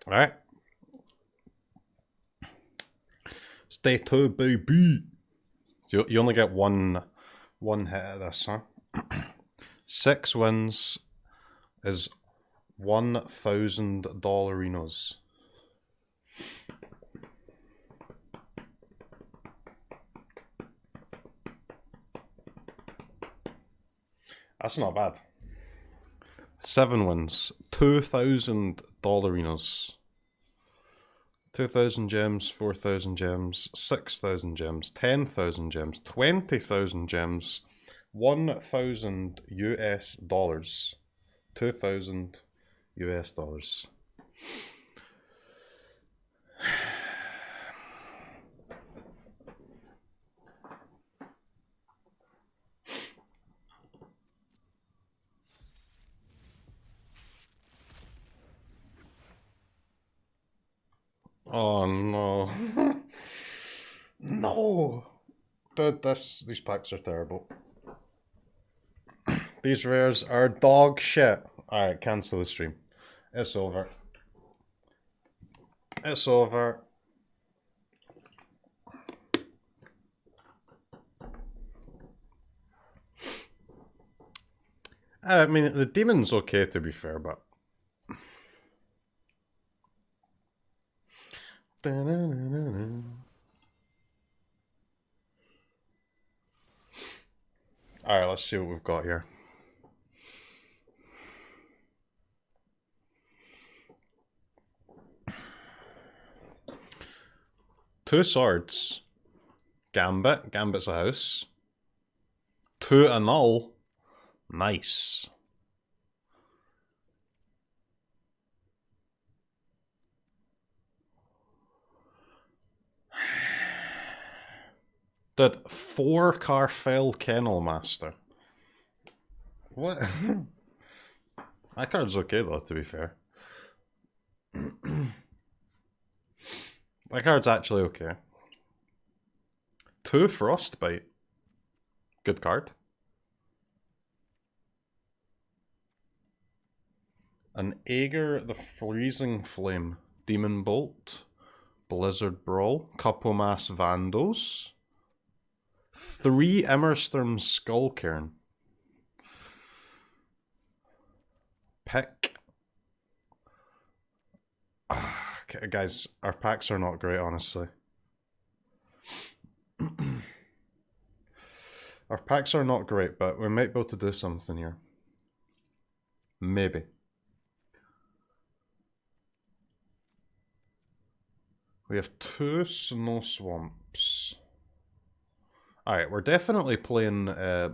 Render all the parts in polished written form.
Alright. It's day 2, baby. You only get one hit at this, huh? 6 wins is $1,000. That's not bad. 7 wins, $2,000. 2,000 gems, 4,000 gems, 6,000 gems, 10,000 gems, 20,000 gems, 1,000 US dollars, 2,000 US dollars. Oh no. No! Dude, these packs are terrible. These rares are dog shit. Alright, cancel the stream. It's over. It's over. I mean, the demon's okay to be fair, but... Alright, let's see what we've got here. Two swords. Gambit. Gambit's a house. 2 annul. Nice. Dude, 4 Carfell Kennel Master. What? That card's okay though, to be fair. That card's actually okay. 2 Frostbite. Good card. An Aegir the Freezing Flame. Demon Bolt. Blizzard Brawl. Couple Mass Vandals. 3 Immersturm Skullcairn. Pick. Okay, guys, our packs are not great, honestly. Our packs are not great, but we might be able to do something here. Maybe. We have 2 Snow Swamps. Alright, we're definitely playing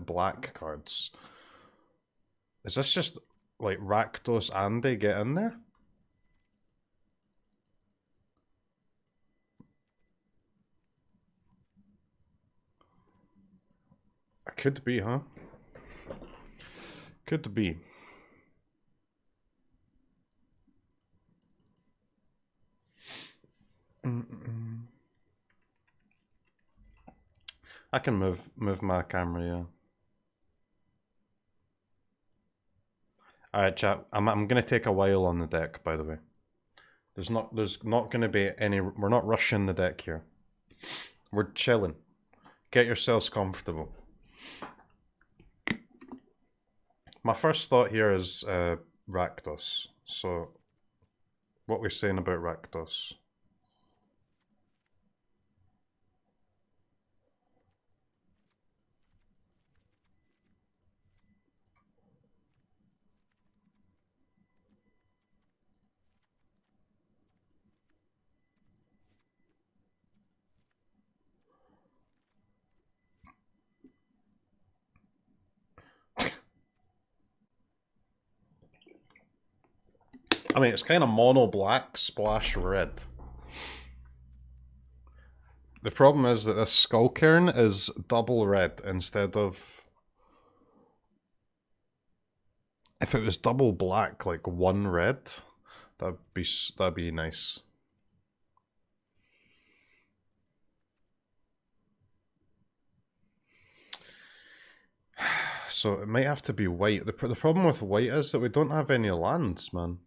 black cards. Is this just like Rakdos and they get in there? Could be, huh? Could be. I can move my camera, yeah. Alright, chat. I'm gonna take a while on the deck, by the way. There's not gonna be any. We're not rushing the deck here. We're chilling. Get yourselves comfortable. My first thought here is Rakdos. So, what we're saying about Rakdos? I mean, it's kind of mono black, splash red. The problem is that this Skullcairn is double red instead of... If it was double black, like 1 red, that'd be nice. So it might have to be white. The problem with white is that we don't have any lands, man.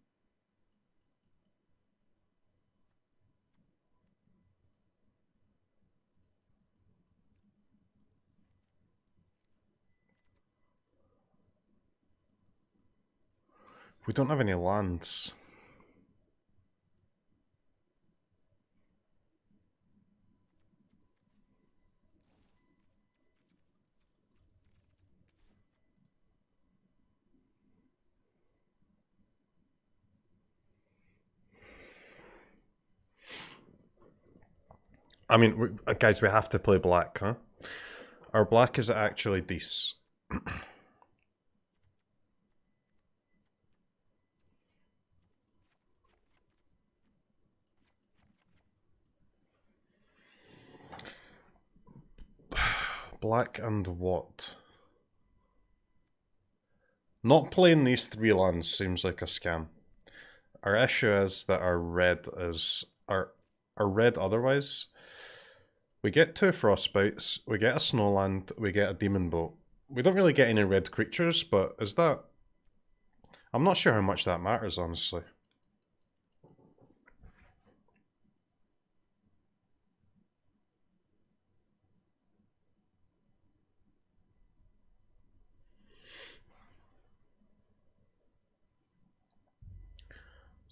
We don't have any lands. I mean, guys, we have to play black, huh? Our black is actually decent. Black and what? Not playing these 3 lands seems like a scam. Our issue is that our red is... Our red otherwise... We get 2 Frostbites, we get a Snowland, we get a Demon Boat. We don't really get any red creatures, but is that... I'm not sure how much that matters, honestly.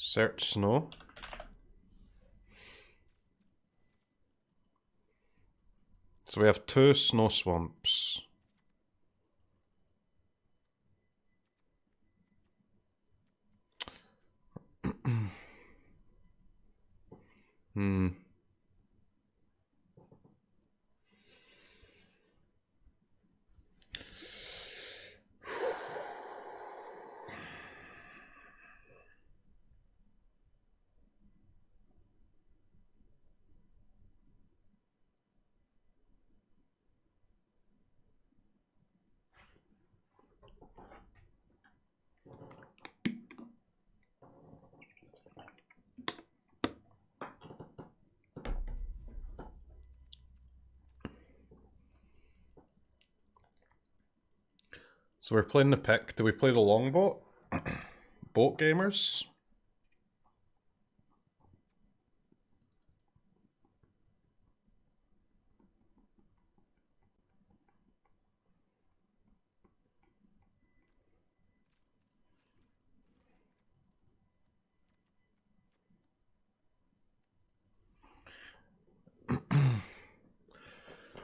Search Snow. So we have 2 Snow Swamps. So we're playing the pick. Do we play the longboat? Boat gamers?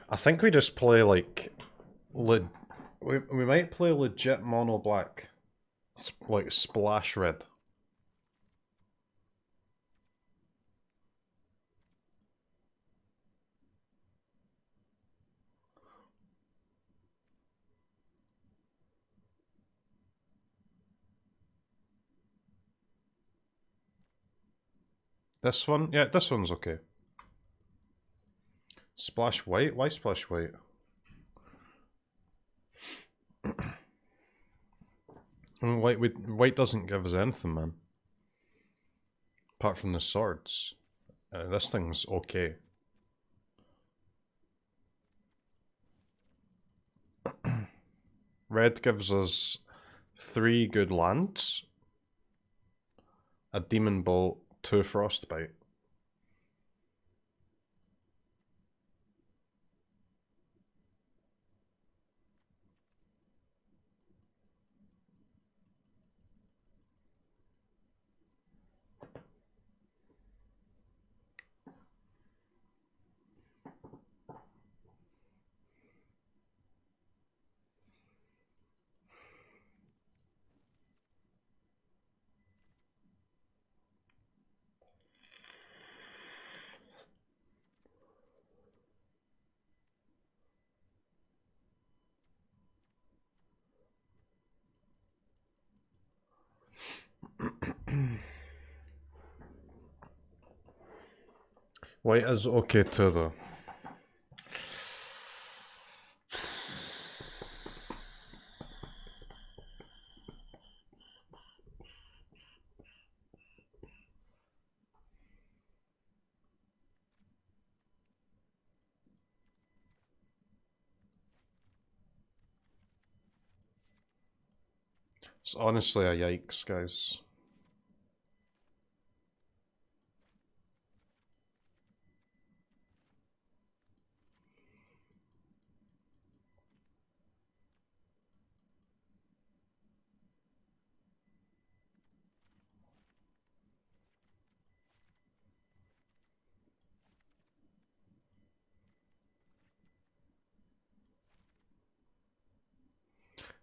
I think we just play like... We might play legit mono black. Like splash red. This one? Yeah, this one's okay. Splash white? Why splash white? I mean, white doesn't give us anything, man. Apart from the swords. This thing's okay. Red gives us 3 good lands. A Demon Bolt, 2 Frostbite. White is okay too, though. It's honestly a yikes, guys.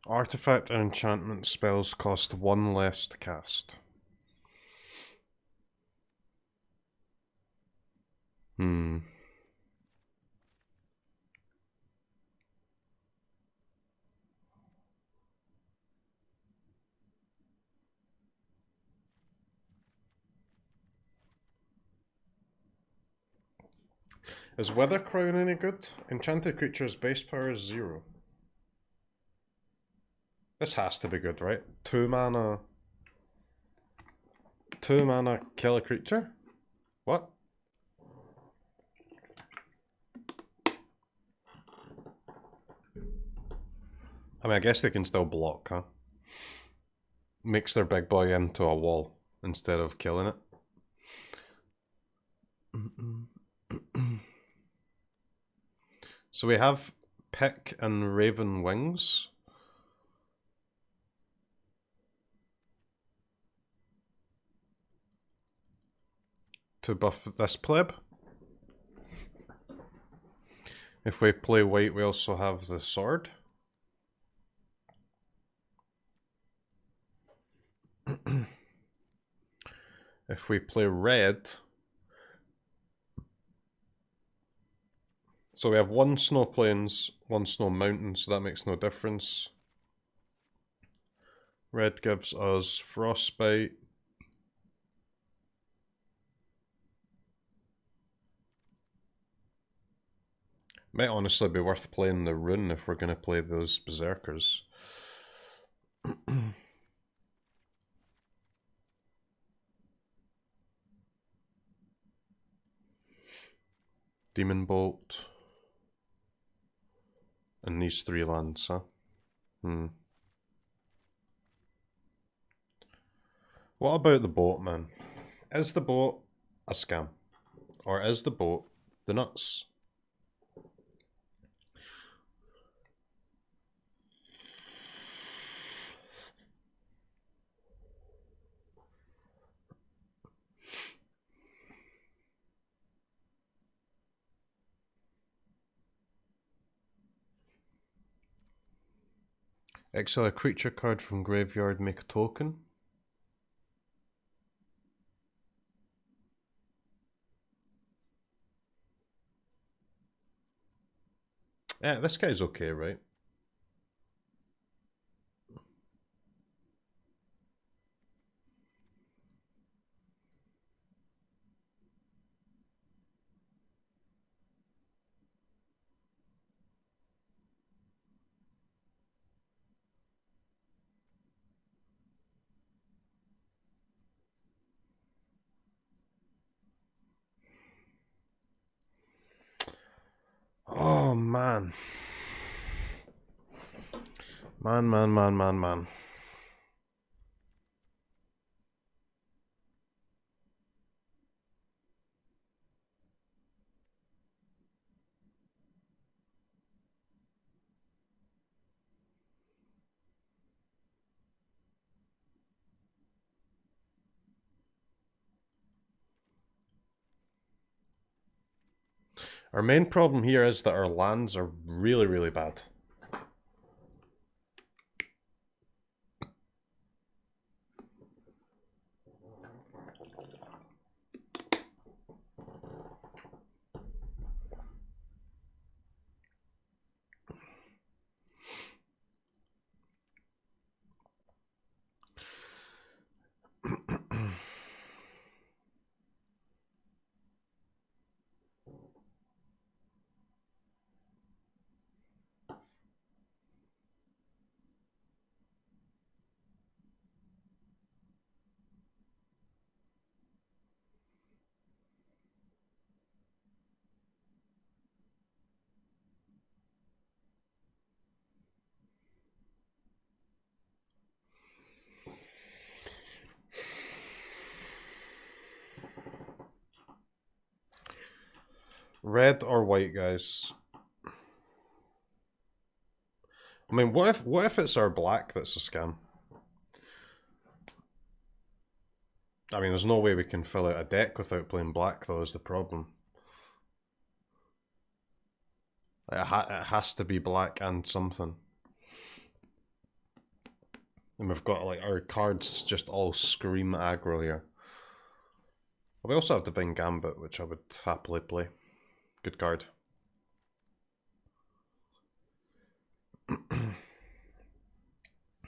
Artifact and enchantment spells cost 1 less to cast. Is Weather Crown any good? Enchanted creature's base power is 0. This has to be good, right? 2 mana... 2 mana kill a creature? What? I mean, I guess they can still block, huh? Makes their big boy into a wall instead of killing it. So we have Pick and Raven Wings. To buff this pleb. If we play white, we also have the sword. If we play red... So we have 1 snow plains, 1 snow mountain, so that makes no difference. Red gives us frostbite. Might honestly be worth playing the rune if we're going to play those berserkers. Demon Bolt. And these 3 lands, huh? What about the boat, man? Is the boat a scam? Or is the boat the nuts? Exile a creature card from graveyard, make a token. Yeah, this guy's okay, right? Oh, man. Man. Our main problem here is that our lands are really, really bad. Red or white, guys? I mean, what if it's our black that's a scam? I mean, there's no way we can fill out a deck without playing black, though, is the problem. It has to be black and something. And we've got like our cards just all scream aggro here. We also have Divine Gambit, which I would happily play. Good card.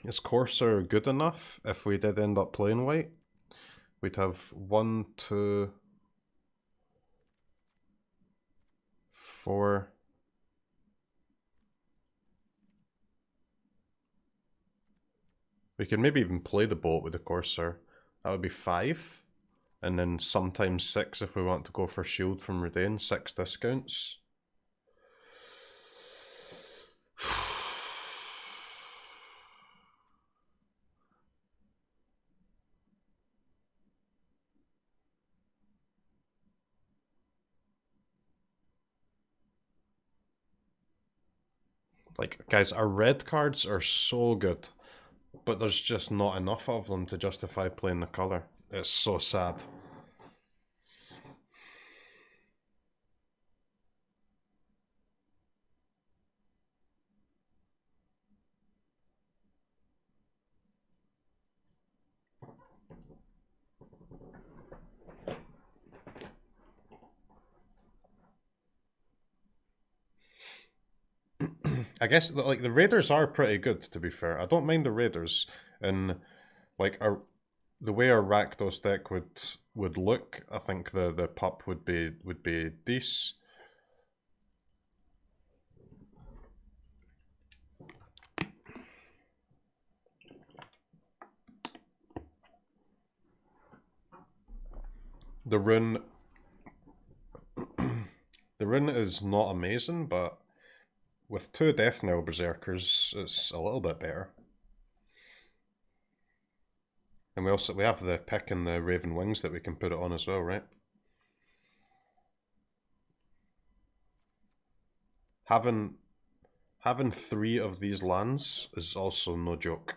Is Courser good enough if we did end up playing white? We'd have 1, 2, 4. We could maybe even play the boat with the Courser. That would be 5. And then sometimes 6 if we want to go for shield from Redain. 6 discounts. Like, guys, our red cards are so good, but there's just not enough of them to justify playing the colour. It's so sad. I guess like the Raiders are pretty good, to be fair. I don't mind the Raiders, and like the way our Rakdos deck would look, I think the pup would be decent. The rune the rune is not amazing, but with 2 Death Knell Berserkers, it's a little bit better. And we have the pick and the Raven Wings that we can put it on as well, right? Having 3 of these lands is also no joke.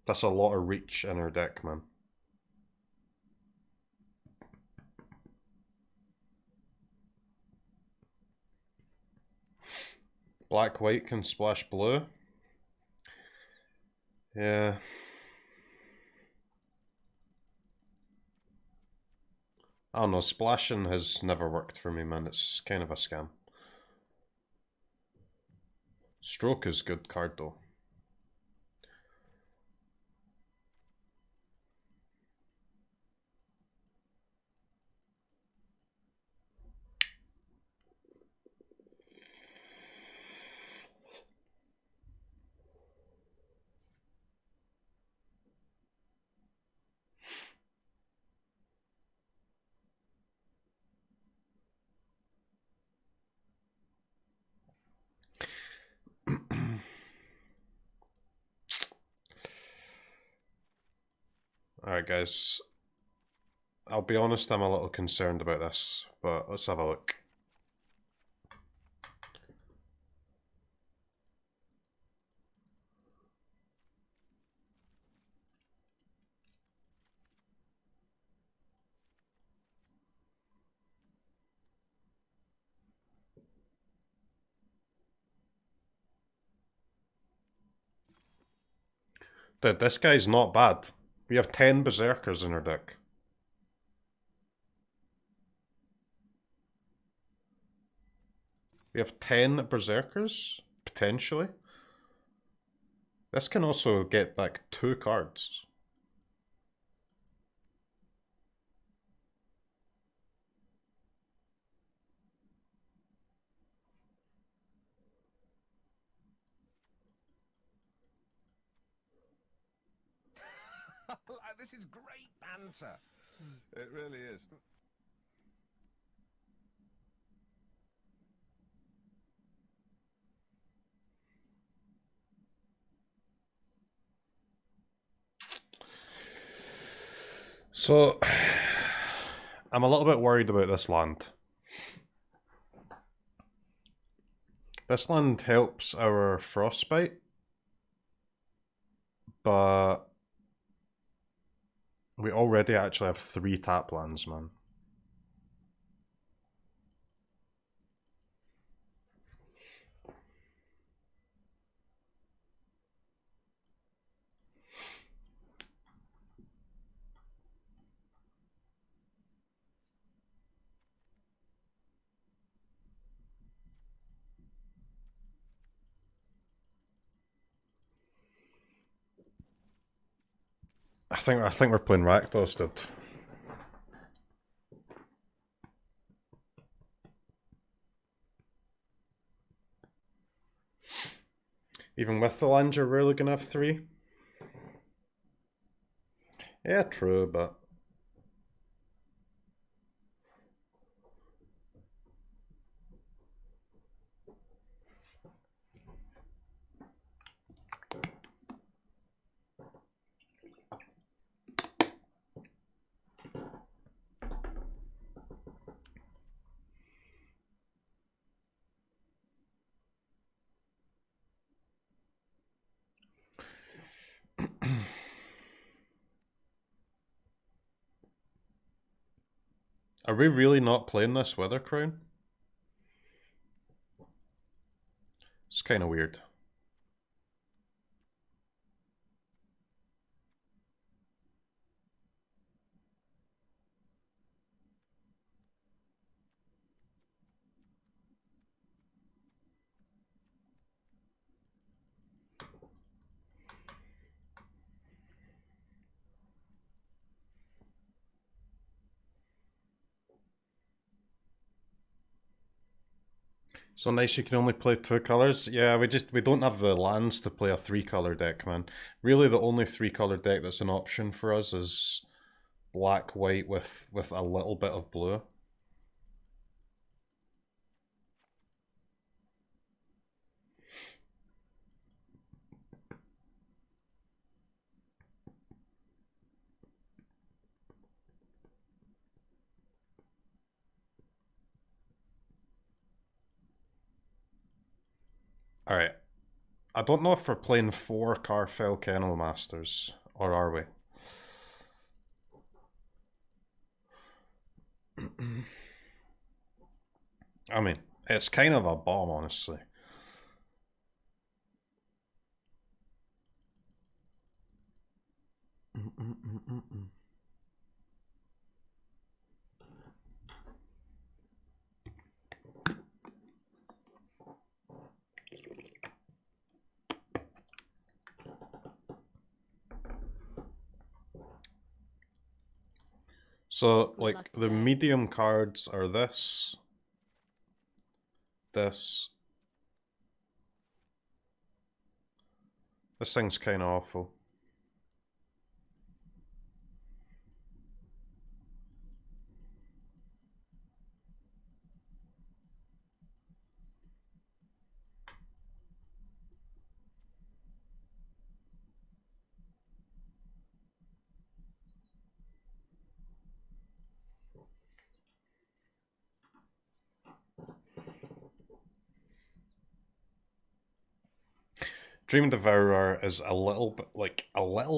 That's a lot of reach in our deck, man. Black-white can splash blue. Yeah. I don't know, splashing has never worked for me, man. It's kind of a scam. Stroke is good card, though. Alright, guys. I'll be honest, I'm a little concerned about this, but let's have a look. Dude, this guy's not bad. We have 10 Berserkers in our deck. We have 10 Berserkers, potentially. This can also get like 2 cards. This is great banter. It really is. So, I'm a little bit worried about this land. This land helps our Frostbite, but we already actually have 3 tap lands, man. I think we're playing Rakdos, dude. Even with the land, you're rarely gonna have 3. Yeah, true, but are we really not playing this Weather Crown? It's kind of weird. So nice you can only play 2 colours. Yeah, we don't have the lands to play a 3-colour deck, man. Really the only 3-colour deck that's an option for us is black, white with a little bit of blue. Alright. I don't know if we're playing 4 Carfell Kennel Masters, or are we? I mean, it's kind of a bomb, honestly. So, like, the medium cards are this, this. This thing's kind of awful. Dream Devourer is a little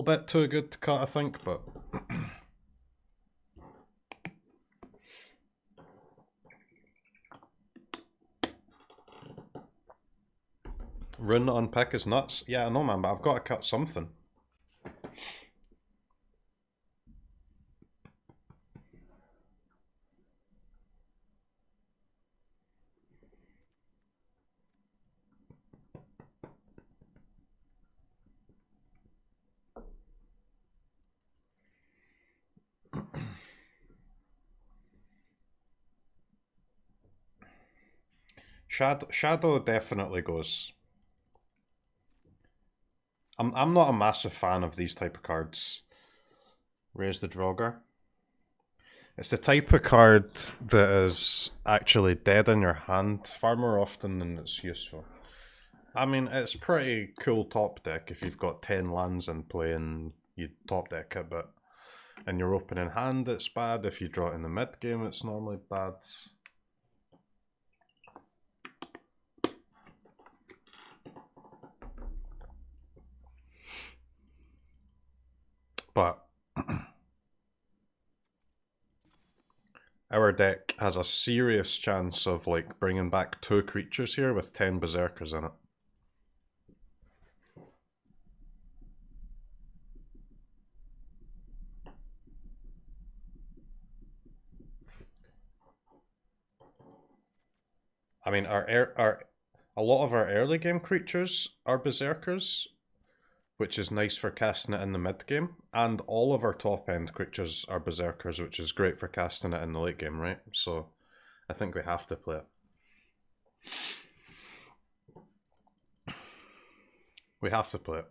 bit too good to cut, I think, but Rune on pick is nuts. Yeah, I know, man, but I've got to cut something. Shadow definitely goes. I'm not a massive fan of these type of cards. Raise the Draugr. It's the type of card that is actually dead in your hand far more often than it's useful. I mean, it's pretty cool top deck if you've got 10 lands in play and you top deck it, but in your opening hand it's bad. If you draw it in the mid game, it's normally bad. But our deck has a serious chance of like bringing back 2 creatures here with 10 berserkers in it. I mean, a lot of our early game creatures are berserkers, which is nice for casting it in the mid game, and all of our top end creatures are berserkers, which is great for casting it in the late game, right? So I think we have to play it. We have to play it.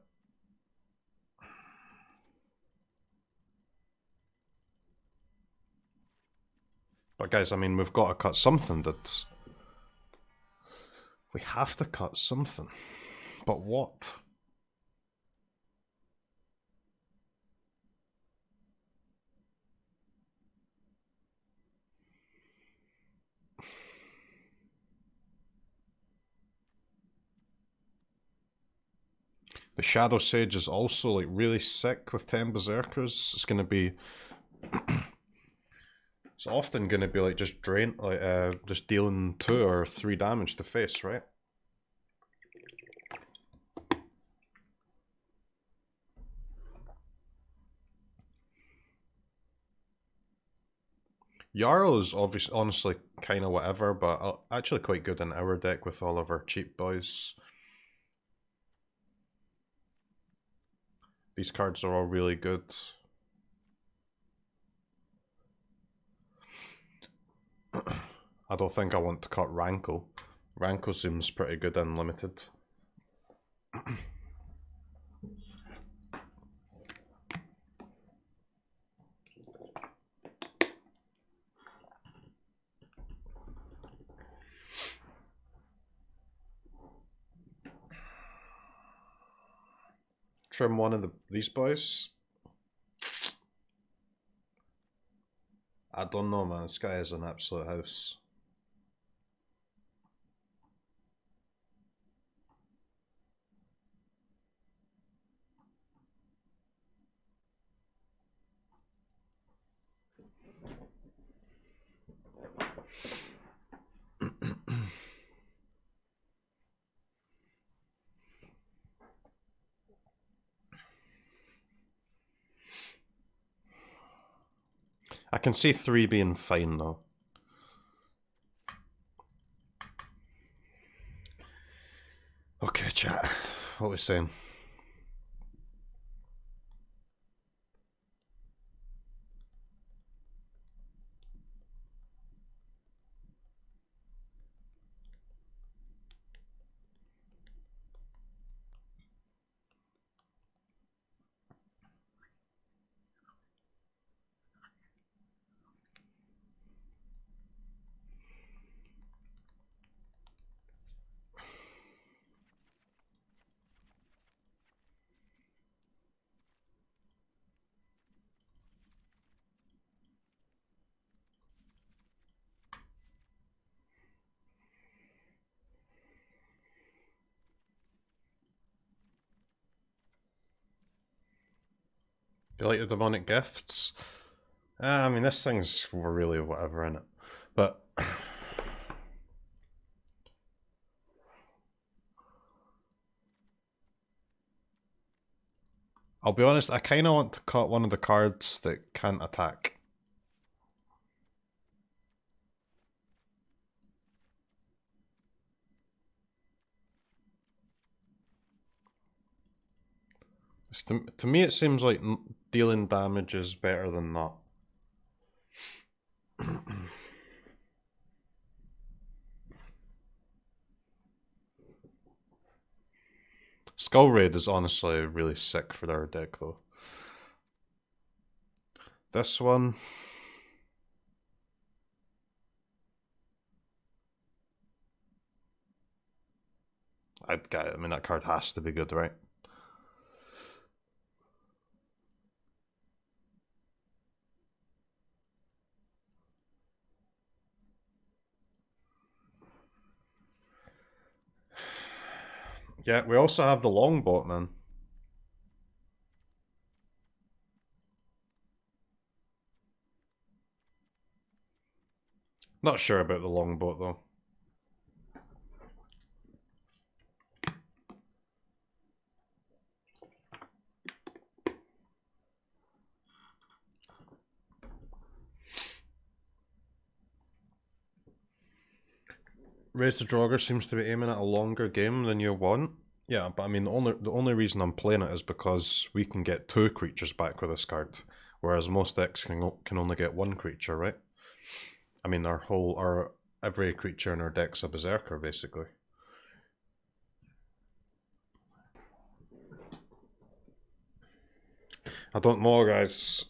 But guys, I mean, we've got to cut something, dudes. We have to cut something. But what? The Shadow Sage is also like really sick with 10 berserkers. It's gonna be it's often gonna be like just just dealing 2 or 3 damage to face, right? Jarl is obviously honestly kind of whatever, but actually quite good in our deck with all of our cheap boys. These cards are all really good. I don't think I want to cut Rankle. Rankle seems pretty good and limited. Trim one of these boys. I don't know, man. This guy is an absolute house. I can see 3 being fine though. Okay, chat. What are we saying? You like the demonic gifts? I mean, this thing's really whatever in it. But I'll be honest, I kind of want to cut one of the cards that can't attack. To me, it seems like dealing damage is better than not. Skull Raid is honestly really sick for their deck, though. This one... I'd get it. I mean, that card has to be good, right? Yeah, we also have the Longboat, man. Not sure about the Longboat, though. Raise the Draugr seems to be aiming at a longer game than you want. Yeah, but I mean the only reason I'm playing it is because we can get 2 creatures back with this card, whereas most decks can only get 1 creature, right? I mean our every creature in our deck's a berserker basically. I don't know, guys.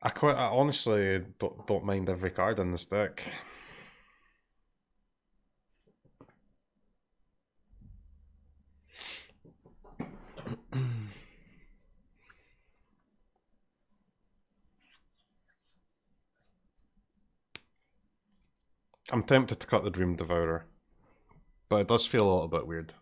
I honestly don't mind every card in this deck. I'm tempted to cut the Dream Devourer, but it does feel a little bit weird.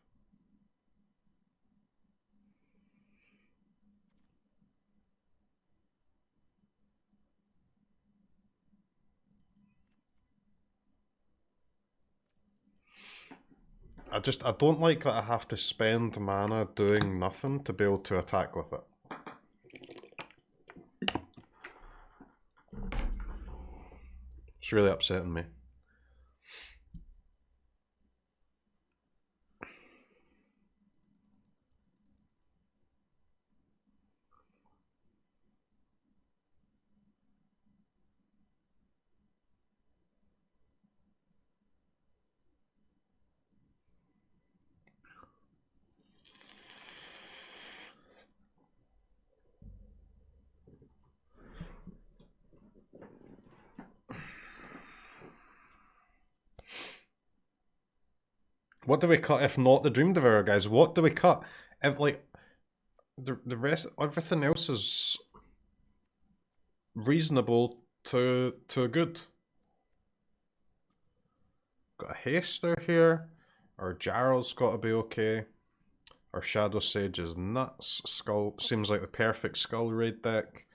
I don't like that I have to spend mana doing nothing to be able to attack with it. It's really upsetting me. What do we cut if not the Dream Devourer, guys? What do we cut? If, like, the rest, everything else is reasonable to good. Got a Haster here. Our Jarl's got to be okay. Our Shadow Sage is nuts. Skull seems like the perfect Skull Raid deck.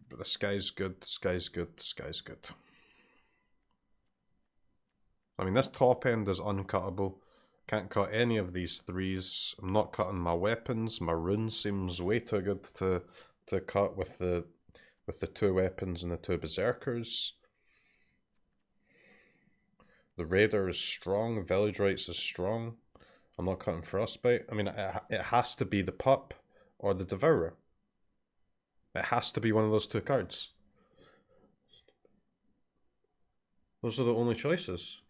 But the Sky's good, the Sky's good, the Sky's good. I mean, this top end is uncuttable. Can't cut any of these 3s. I'm not cutting my weapons. My rune seems way too good to cut with the 2 weapons and the 2 berserkers. The Raider is strong. Village Rites is strong. I'm not cutting Frostbite. I mean, it has to be the Pup or the Devourer. It has to be one of those 2 cards. Those are the only choices.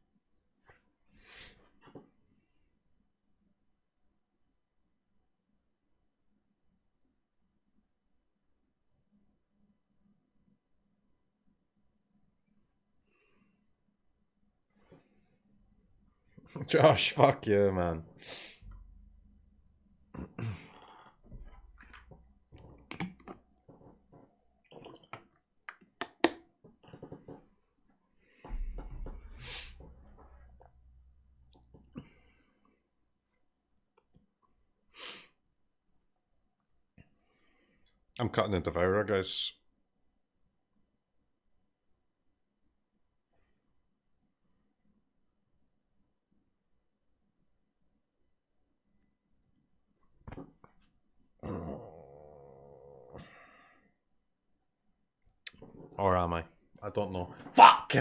Josh, fuck you, man. I'm cutting the Devourer, guys. Or am I? I don't know. Fuck!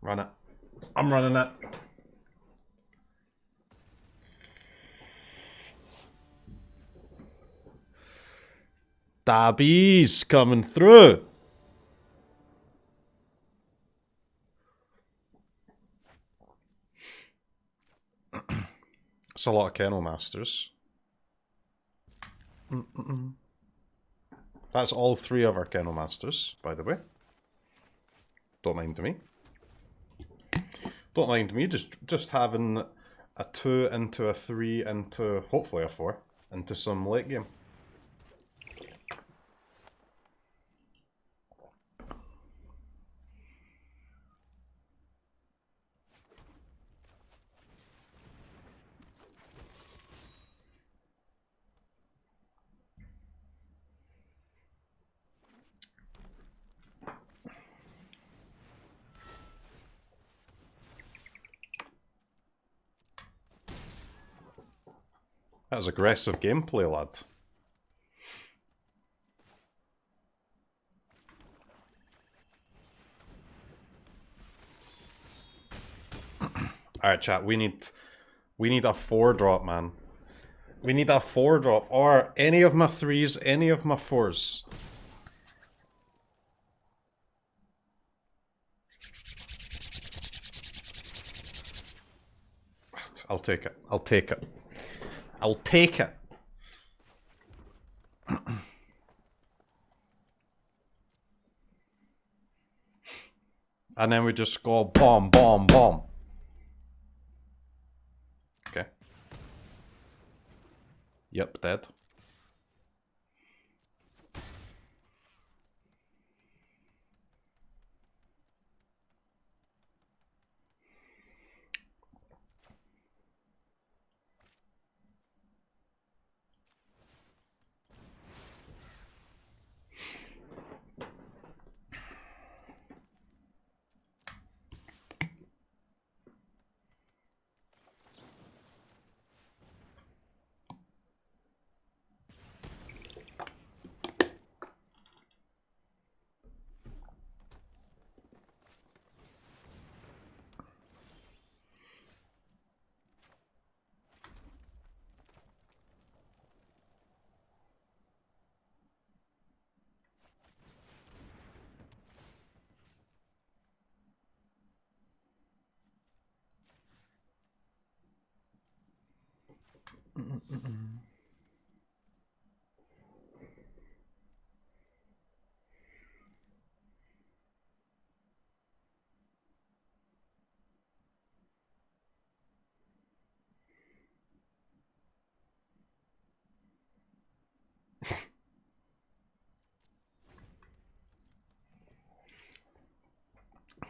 Run it. I'm running it. Dabbies coming through. It's a lot of Kennel Masters. That's all 3 of our Kennel Masters, by the way. Don't mind me. Don't mind me just having a 2 into a 3 into hopefully a 4 into some late game. That was aggressive gameplay, lad. Alright, chat, we need a 4-drop, man. We need a 4-drop, or any of my 3s, any of my 4s. I'll take it. I'll take it. I'll take it. And then we just go bomb, bomb, bomb. Okay. Yep, dead.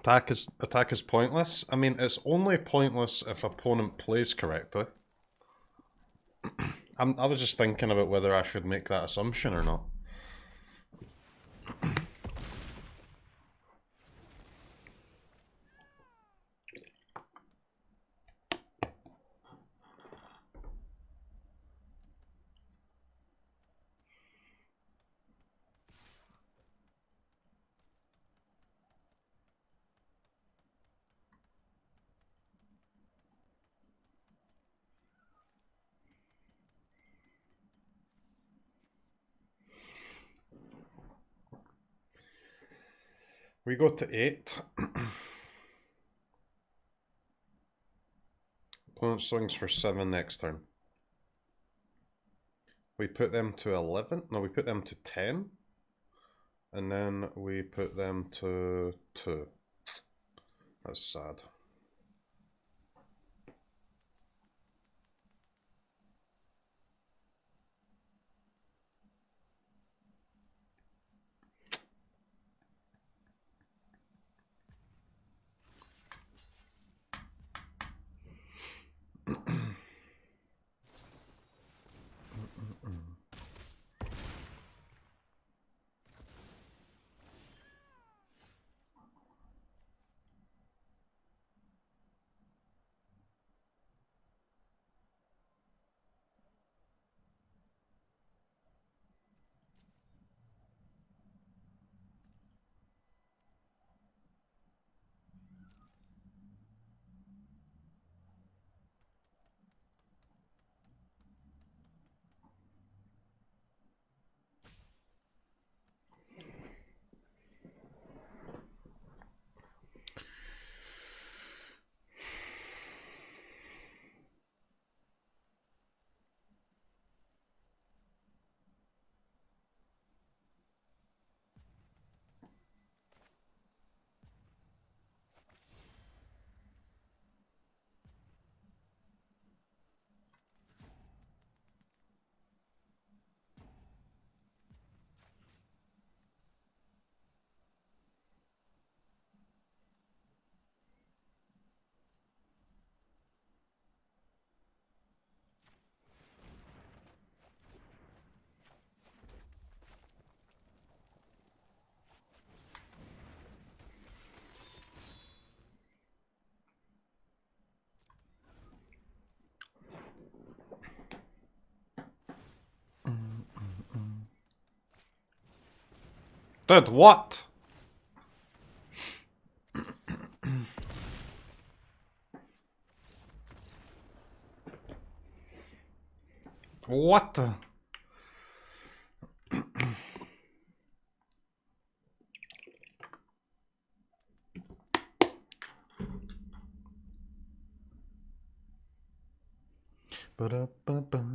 Attack is pointless. I mean, it's only pointless if opponent plays correctly. I was just thinking about whether I should make that assumption or not. We go to 8. Opponent swings for 7 next turn. We put them to 11. No, we put them to 10. And then we put them to 2. That's sad. Dude, what? What the? Ba-da-ba-ba.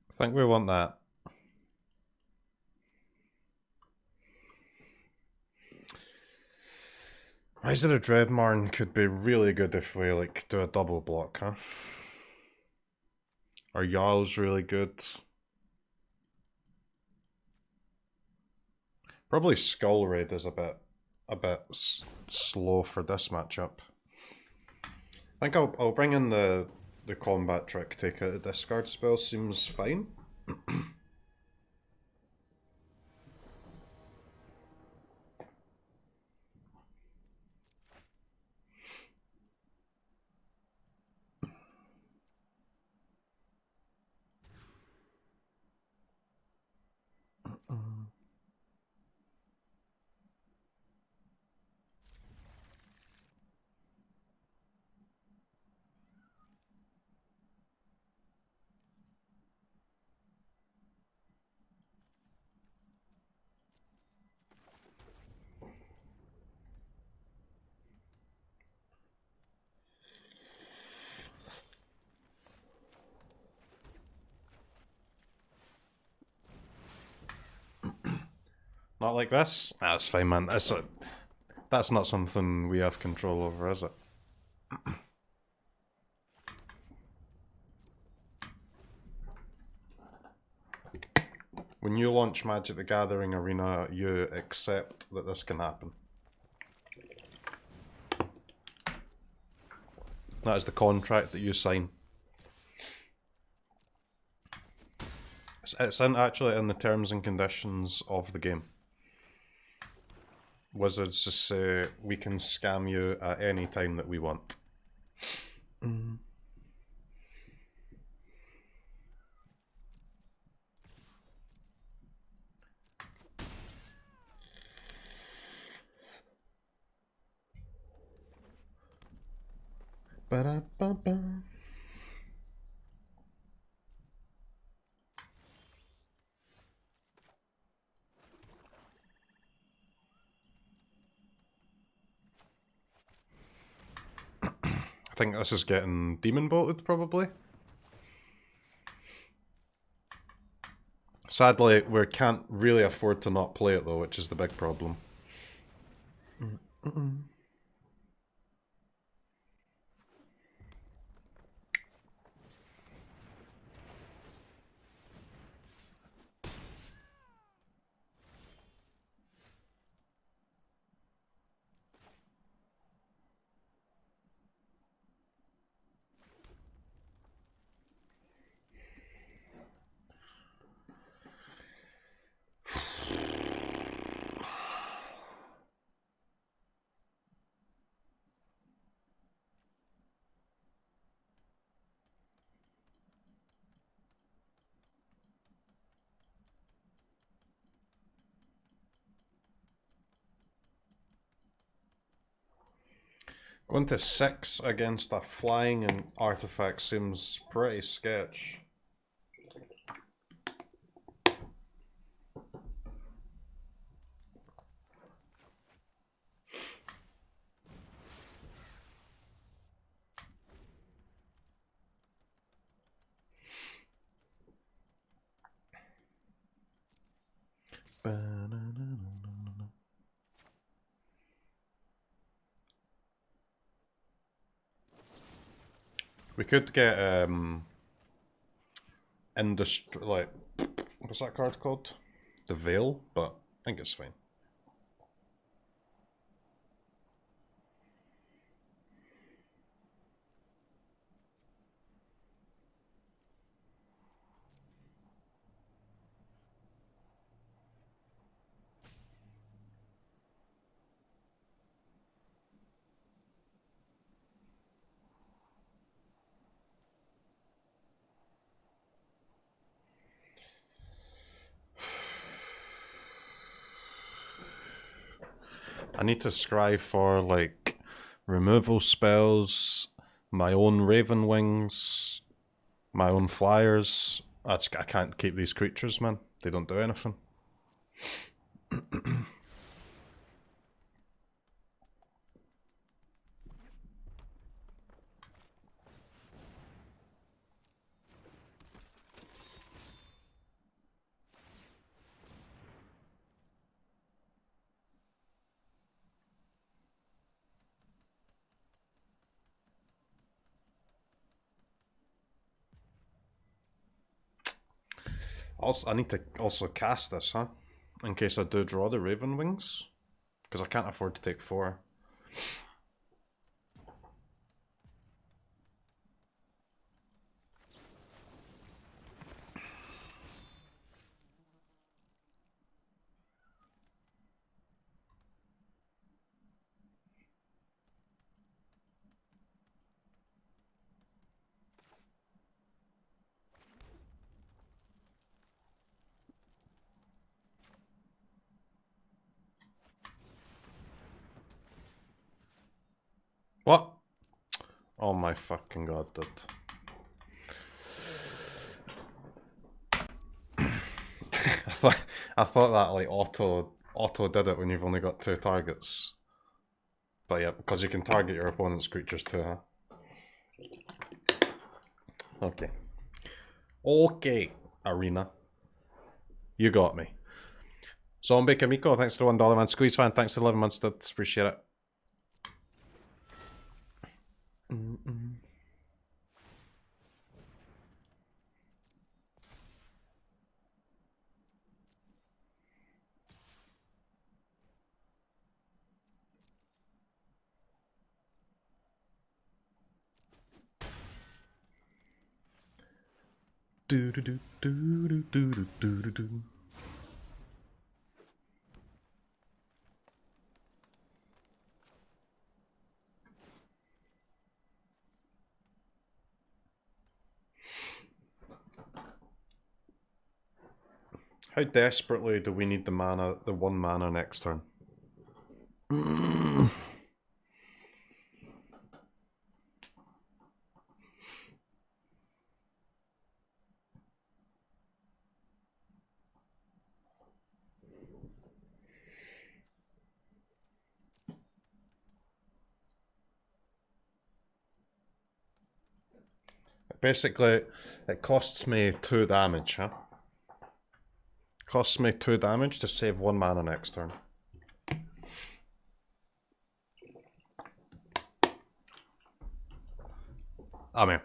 I think we want that. Rise of the Dreadmarn could be really good if we like do a double block, huh? Our Jarl's really good. Probably Skull Raid is a bit slow for this matchup. I think I'll bring in the combat trick, take out a discard spell, seems fine. Not like this? That's fine, man. That's not something we have control over, is it? When you launch Magic the Gathering Arena, you accept that this can happen. That is the contract that you sign. It's actually in the terms and conditions of the game. Wizards just say, we can scam you at any time that we want. Ba-da-ba-ba. I think this is getting demon bolted, probably. Sadly, we can't really afford to not play it though, which is the big problem. Going to 6 against a flying and artifact seems pretty sketch. We could get industry, like, what's that card called? The Veil, but I think it's fine. I need to scry for, like, removal spells, my own Raven Wings, my own Flyers. I can't keep these creatures, man. They don't do anything. Also, I need to also cast this, huh? In case I do draw the Raven Wings. Because I can't afford to take 4. What? Oh my fucking god, dude. I thought that like auto did it when you've only got 2 targets. But yeah, because you can target your opponent's creatures too, huh? Okay. Okay, Arena. You got me. Zombie Kamiko, thanks for the $1 man. Squeeze fan, thanks for 11 months, dude. Appreciate it. Do do do do do do do do do. How desperately do we need the mana, the 1 mana next turn? Basically, it costs me 2 damage, huh? Costs me 2 damage to save 1 mana next turn. I mean,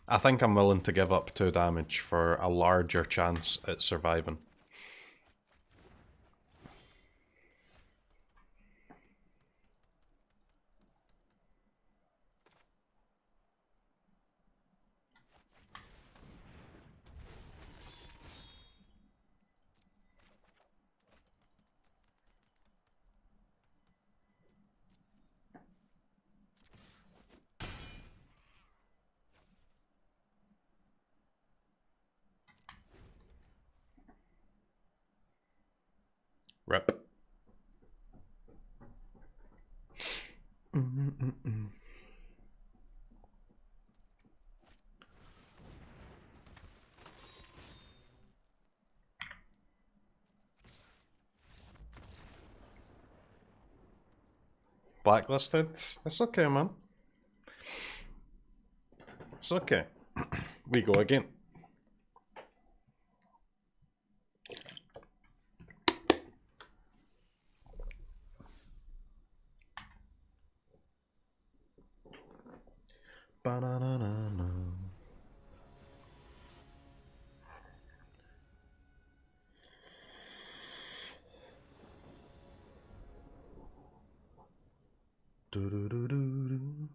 I think I'm willing to give up 2 damage for a larger chance at surviving. Rip. Blacklisted? It's okay, man. It's okay. We go again. Ba-na-na-na-na. Do-do-do-do-do.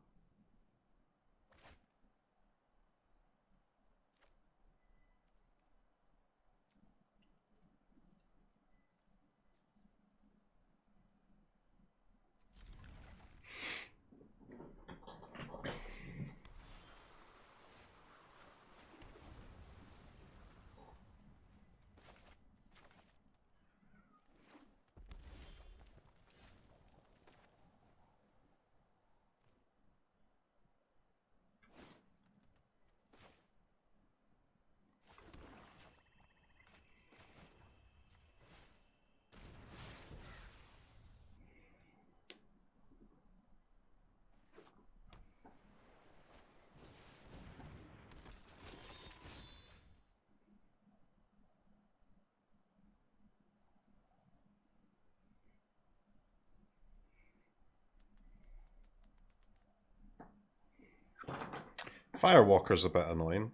Firewalker's a bit annoying.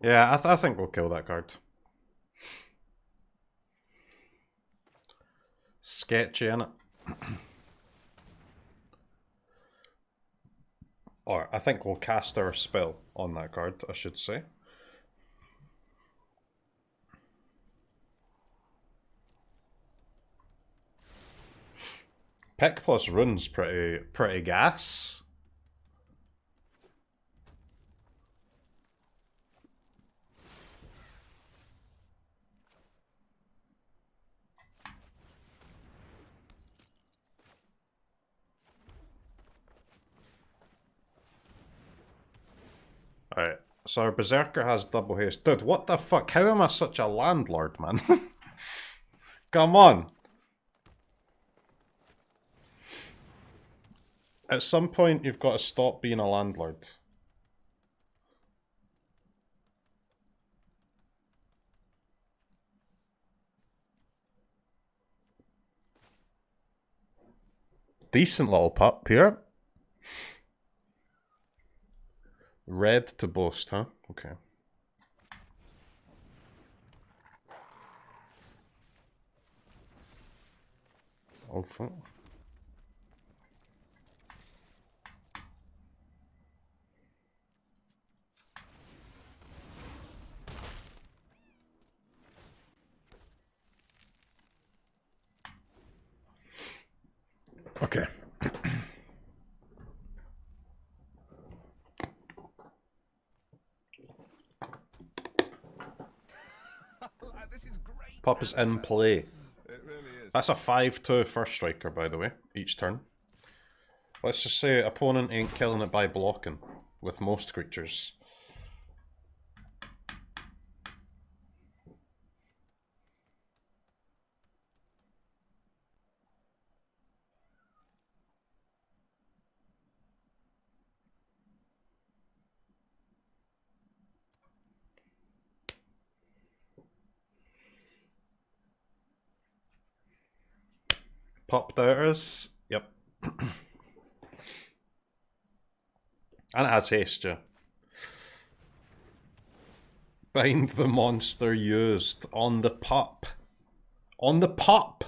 Yeah, I think we'll kill that card. Sketchy, innit? Or I think we'll cast our spell on that card, I should say. Pick plus rune's pretty gas. Alright, so our Berserker has double haste. Dude, what the fuck? How am I such a landlord, man? Come on! At some point, you've got to stop being a landlord. Decent little pup here. Red to boast, huh? Okay. Oh, fuck. Okay. This is great. Pup is in play. It really is. That's a 5/2 first striker, by the way, each turn. Let's just say opponent ain't killing it by blocking with most creatures. Pop doubters. Yep. And it has haste, yeah. Bind the monster used on the pup. On the pup!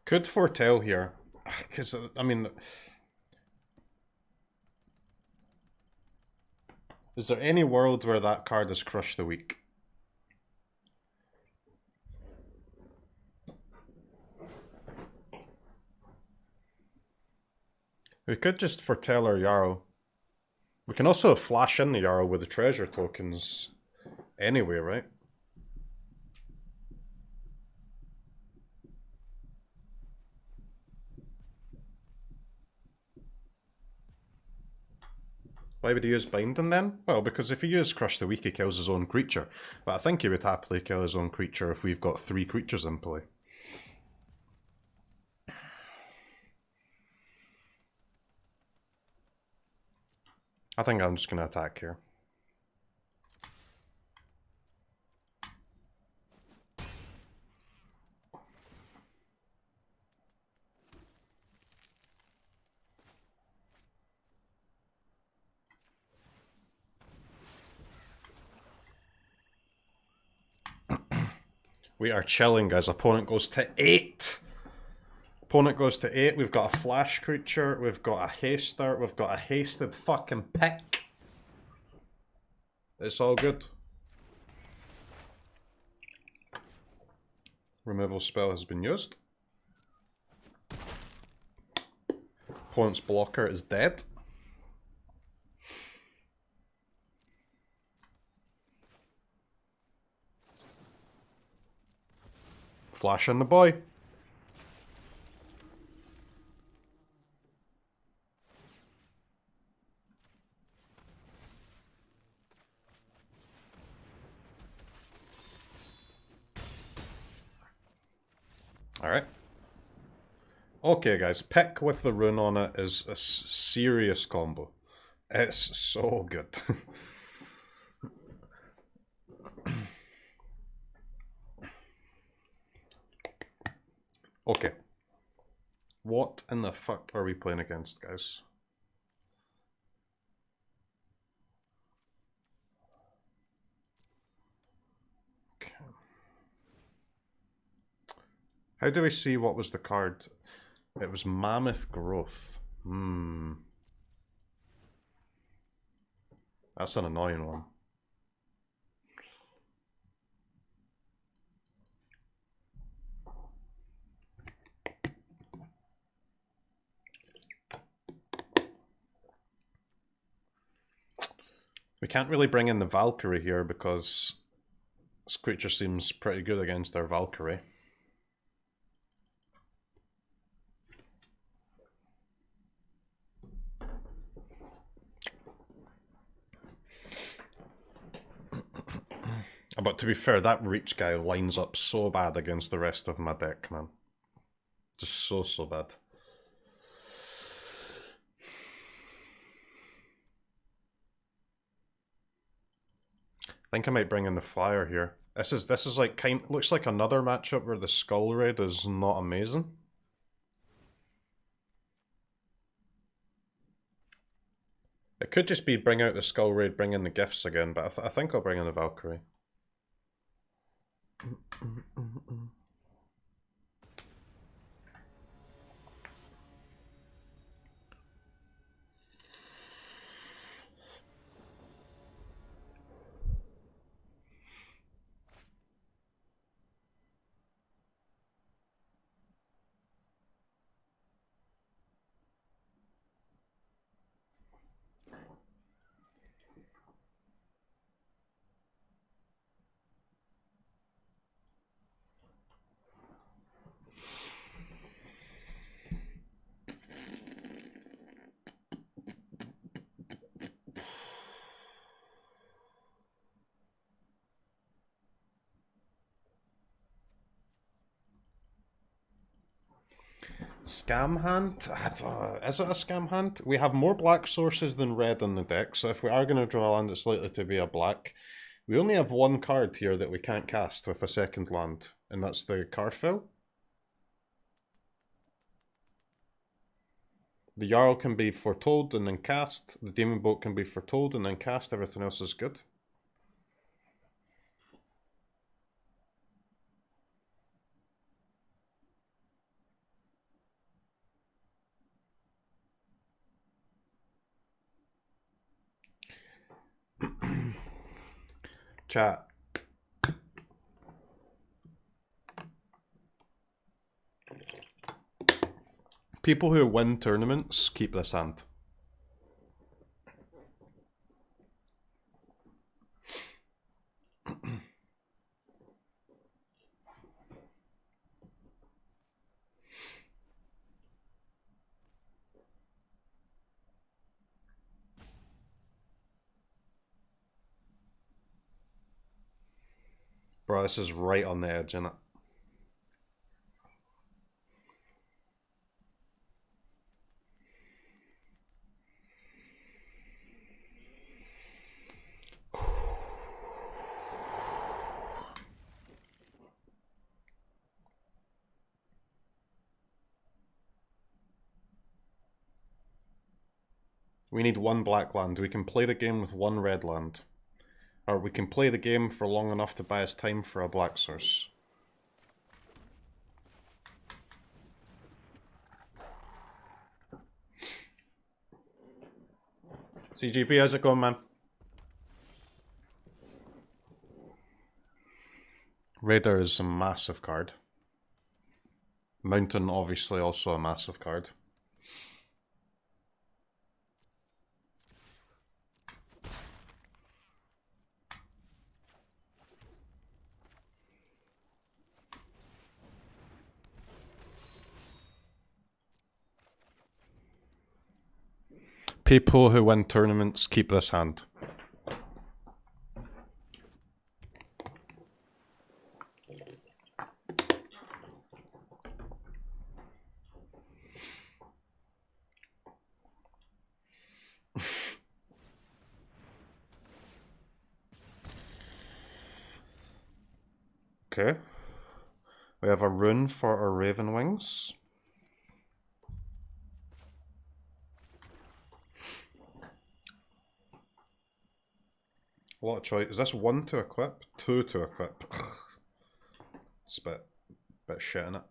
Could foretell here. Because, I mean... Is there any world where that card is Crush the Weak? We could just foretell our Yarrow. We can also flash in the Yarrow with the treasure tokens anyway, right? Why would he use Binding then? Well, because if he used Crush the Weak, he kills his own creature. But I think he would happily kill his own creature if we've got 3 creatures in play. I think I'm just going to attack here. We are chilling, guys. Opponent goes to 8. Opponent goes to 8. We've got a flash creature. We've got a haster. We've got a hasted fucking pick. It's all good. Removal spell has been used. Opponent's blocker is dead. Flash in the boy. Alright. Okay, guys. Pick with the rune on it is a serious combo. It's so good. Okay. What in the fuck are we playing against, guys? Okay. How do we see what was the card? It was Mammoth Growth. That's an annoying one. We can't really bring in the Valkyrie here because this creature seems pretty good against our Valkyrie. But to be fair, that Reach guy lines up so bad against the rest of my deck, man. Just so bad. I think I might bring in the Flyer here. This is like looks like another matchup where the Skull Raid is not amazing. It could just be bring out the Skull Raid, bring in the gifts again, but I think I'll bring in the Valkyrie. Scam hand? Is it a scam hand? We have more black sources than red in the deck, so if we are going to draw a land, it's likely to be a black. We only have one card here that we can't cast with a second land, and that's the Carfill. The Jarl can be foretold and then cast. The Demon Boat can be foretold and then cast. Everything else is good. Chat. People who win tournaments keep this hand. Bro, this is right on the edge, innit? We need one black land. We can play the game with one red land. Or we can play the game for long enough to buy us time for a black source. CGP, how's it going, man? Raider is a massive card. Mountain, obviously, also a massive card. People who win tournaments keep this hand. Okay. We have a rune for our Raven Wings. A lot of choice. Is this 1 to equip? 2 to equip. It's a bit shit in it.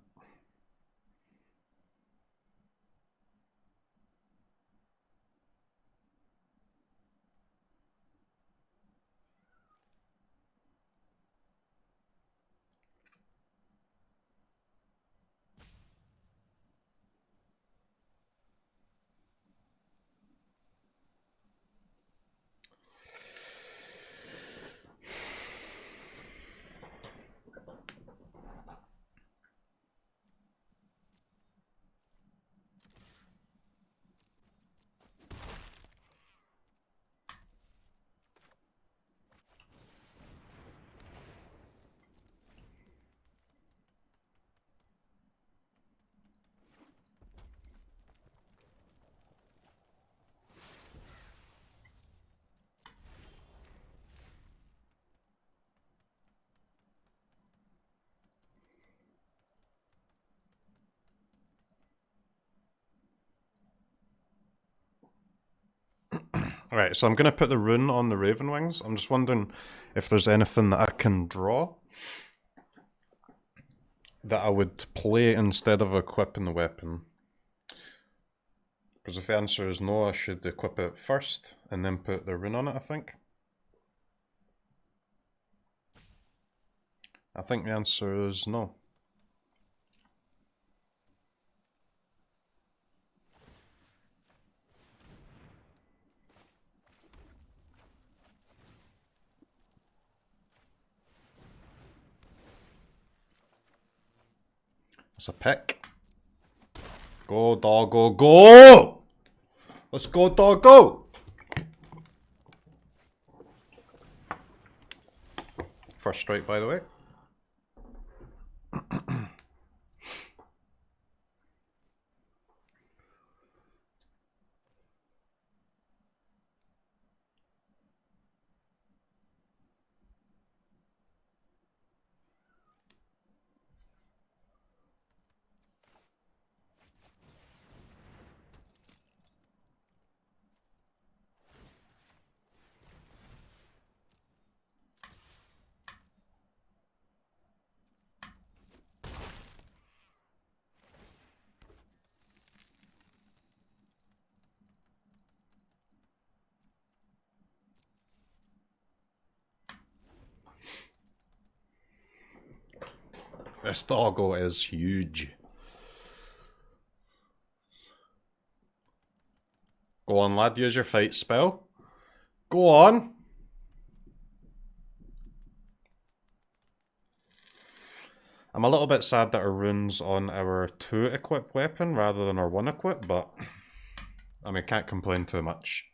Alright, so I'm going to put the rune on the Raven Wings. I'm just wondering if there's anything that I can draw that I would play instead of equipping the weapon. Because if the answer is no, I should equip it first and then put the rune on it, I think. I think the answer is no. It's a pick. Go, doggo, go! Let's go, doggo! First strike, by the way. This doggo is huge. Go on, lad, use your fight spell. Go on. I'm a little bit sad that our rune's on our 2 equip weapon rather than our 1 equip, but I mean, can't complain too much.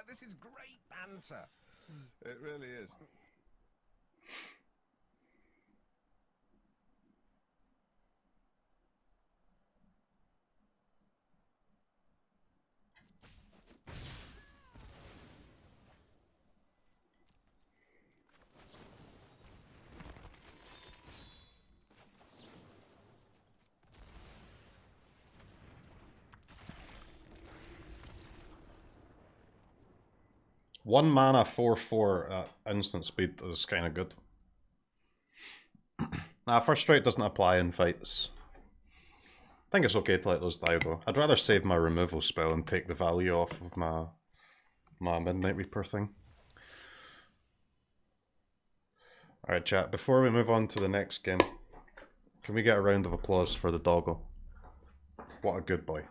This is great banter. It really is. One mana 4/4 at instant speed is kind of good. Nah, first strike doesn't apply in fights. I think it's okay to let those die though. I'd rather save my removal spell and take the value off of my Midnight Reaper thing. Alright chat, before we move on to the next game, can we get a round of applause for the doggo? What a good boy.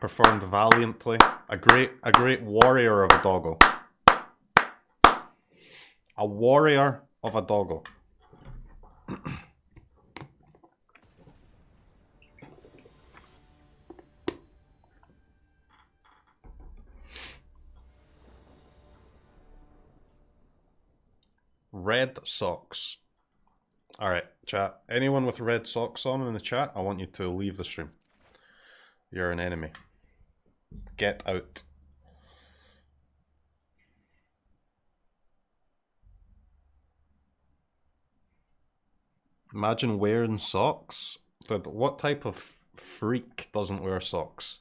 Performed valiantly. A great warrior of a doggo. A warrior of a doggo. Red socks. Alright, chat. Anyone with red socks on in the chat, I want you to leave the stream. You're an enemy. Get out. Imagine wearing socks. Dude, what type of freak doesn't wear socks?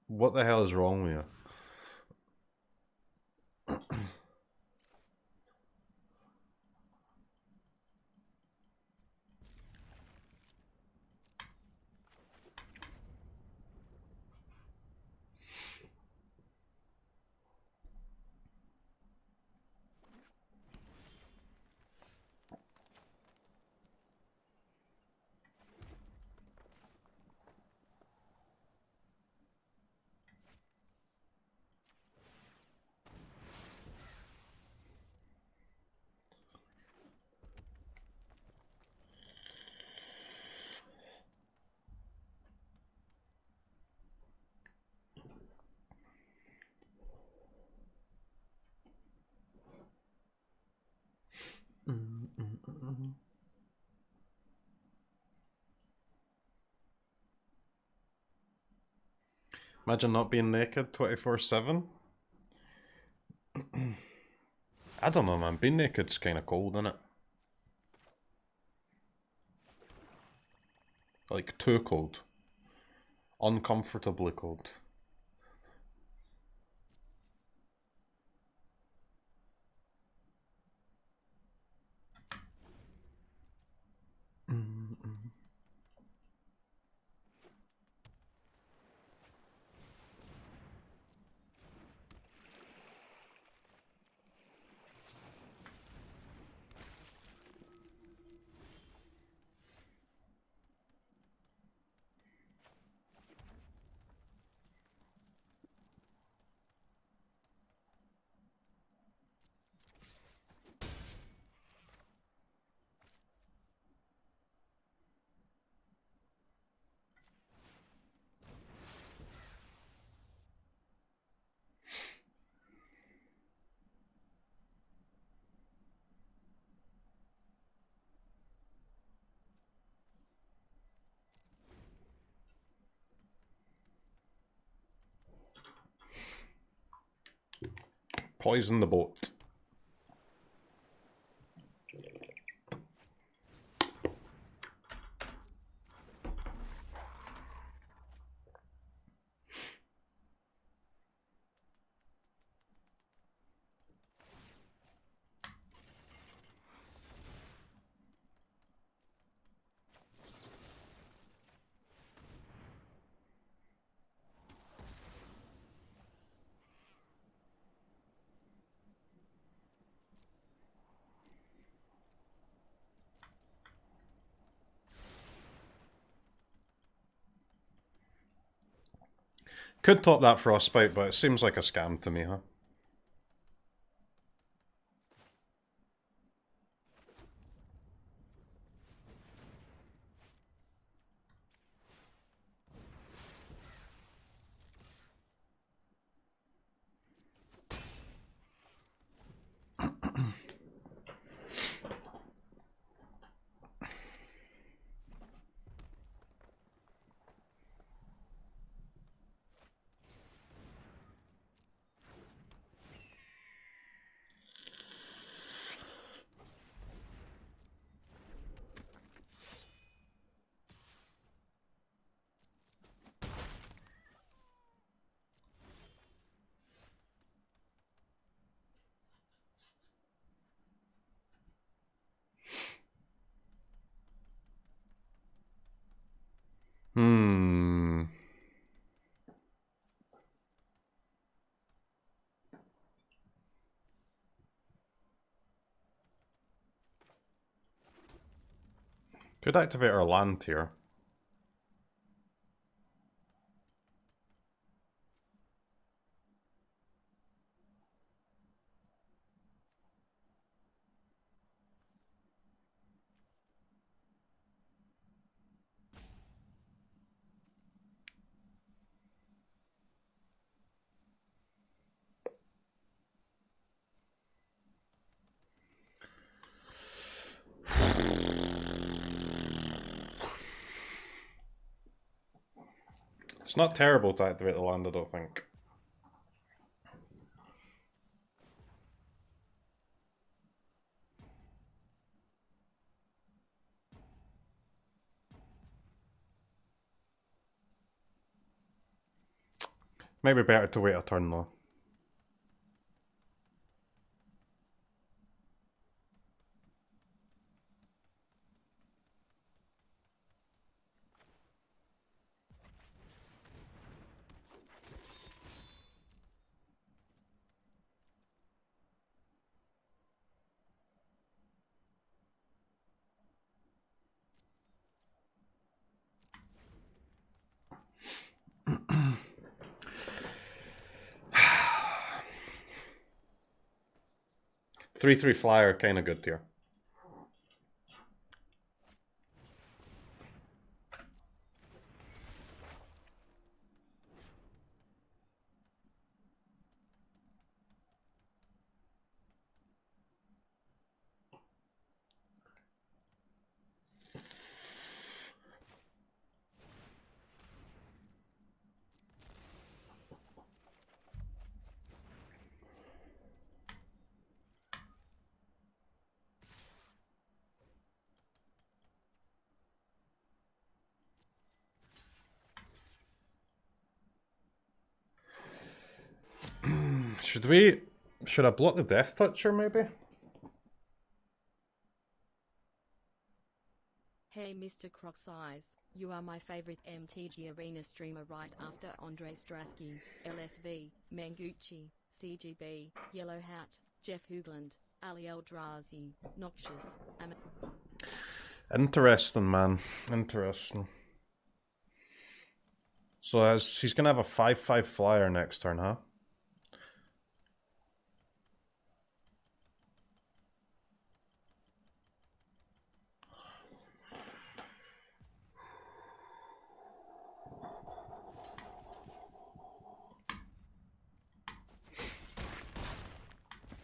What the hell is wrong with you? Imagine not being naked 24/7. I don't know, man. Being naked's kind of cold, isn't it? Like, too cold. Uncomfortably cold. Poison the boat. Could top that Frostbite, but it seems like a scam to me, huh? Could activate our land here. It's not terrible to activate the land, I don't think. Maybe better to wait a turn though. Three flyer, kind of good here. Should I block the Death Toucher maybe? Hey Mr. CROKEYZ, you are my favorite MTG Arena streamer right after Andre Strasky, LSV, Mangucci, CGB, Yellow Hat, Jeff Hoogland, Ali Eldrazi, Noxious, Interesting, man. Interesting. So he's gonna have a 5/5 flyer next turn, huh?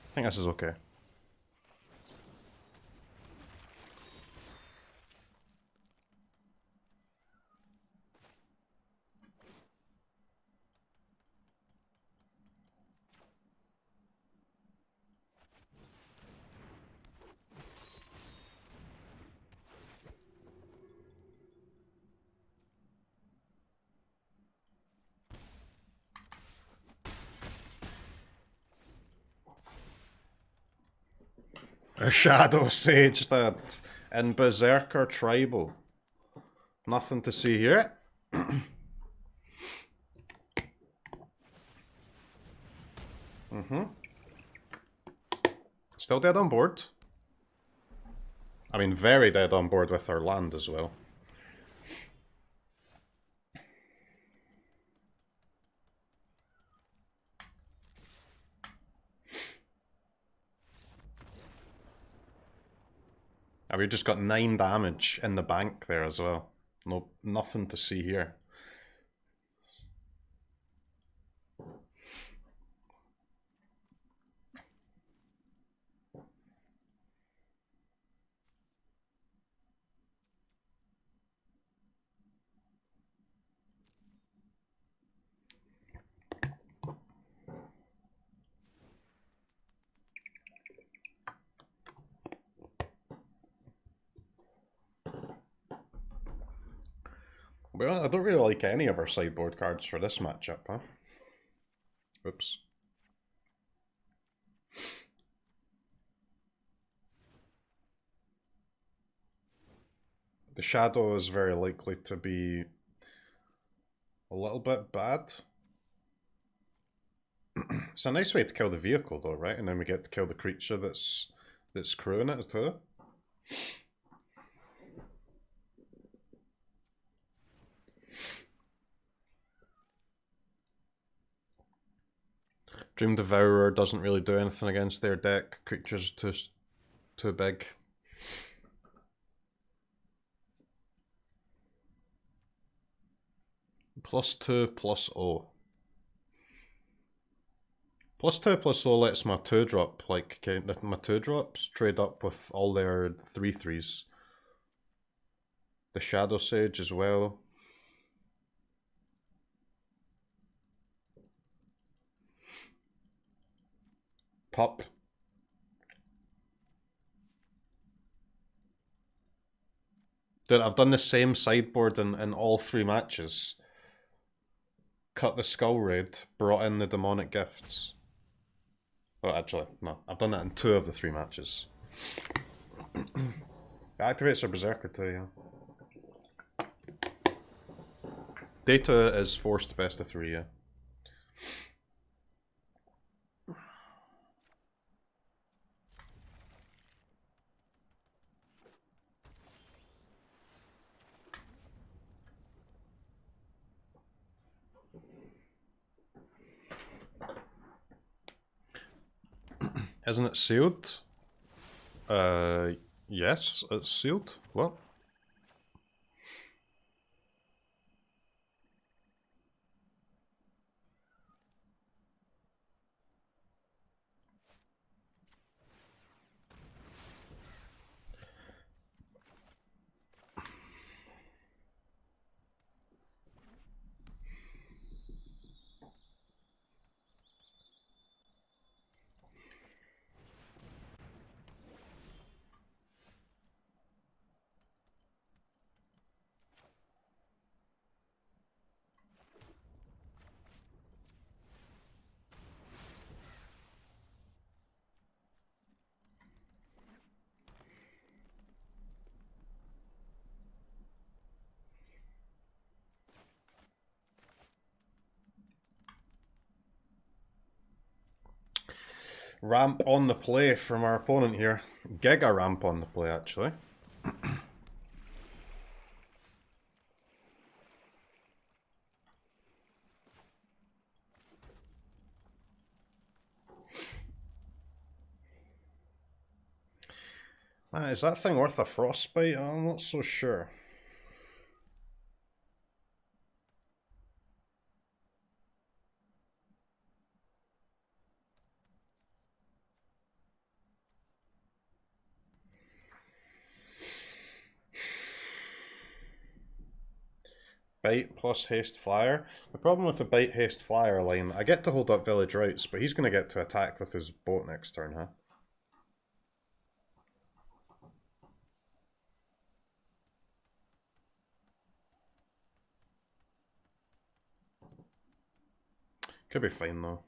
I think this is okay. A Shadow Sage, that. And Berserker Tribal. Nothing to see here. Still dead on board. I mean, very dead on board with our land as well. And we've just got 9 damage in the bank there as well. No, nothing to see here. Well, I don't really like any of our sideboard cards for this matchup, huh? Oops. The Shadow is very likely to be a little bit bad. It's a nice way to kill the vehicle though, right? And then we get to kill the creature that's crewing it too. Dream Devourer doesn't really do anything against their deck. Creatures too big. +2/+0. +2/+0 lets my 2-drop, like, if my 2-drops trade up with all their 3/3s. The Shadow Sage as well. Pup. Dude, I've done the same sideboard in all 3 matches. Cut the Skull Raid, brought in the Demonic Gifts. Oh, actually, no. I've done that in 2 of the 3 matches. It activates our Berserker too, yeah. Data is forced best of 3, yeah. Isn't it sealed? Yes, it's sealed. What? Ramp on the play from our opponent here. Giga ramp on the play, actually. Is that thing worth a frostbite? I'm not so sure. Bite plus haste flyer. The problem with the bite haste flyer line, I get to hold up village rights, but he's going to get to attack with his boat next turn, huh? Could be fine though.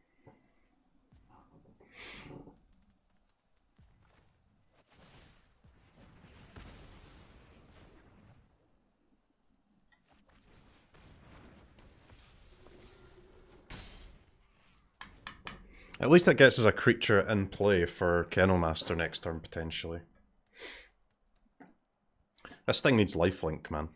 At least it gets us a creature in play for Kennelmaster next turn, potentially. This thing needs lifelink, man.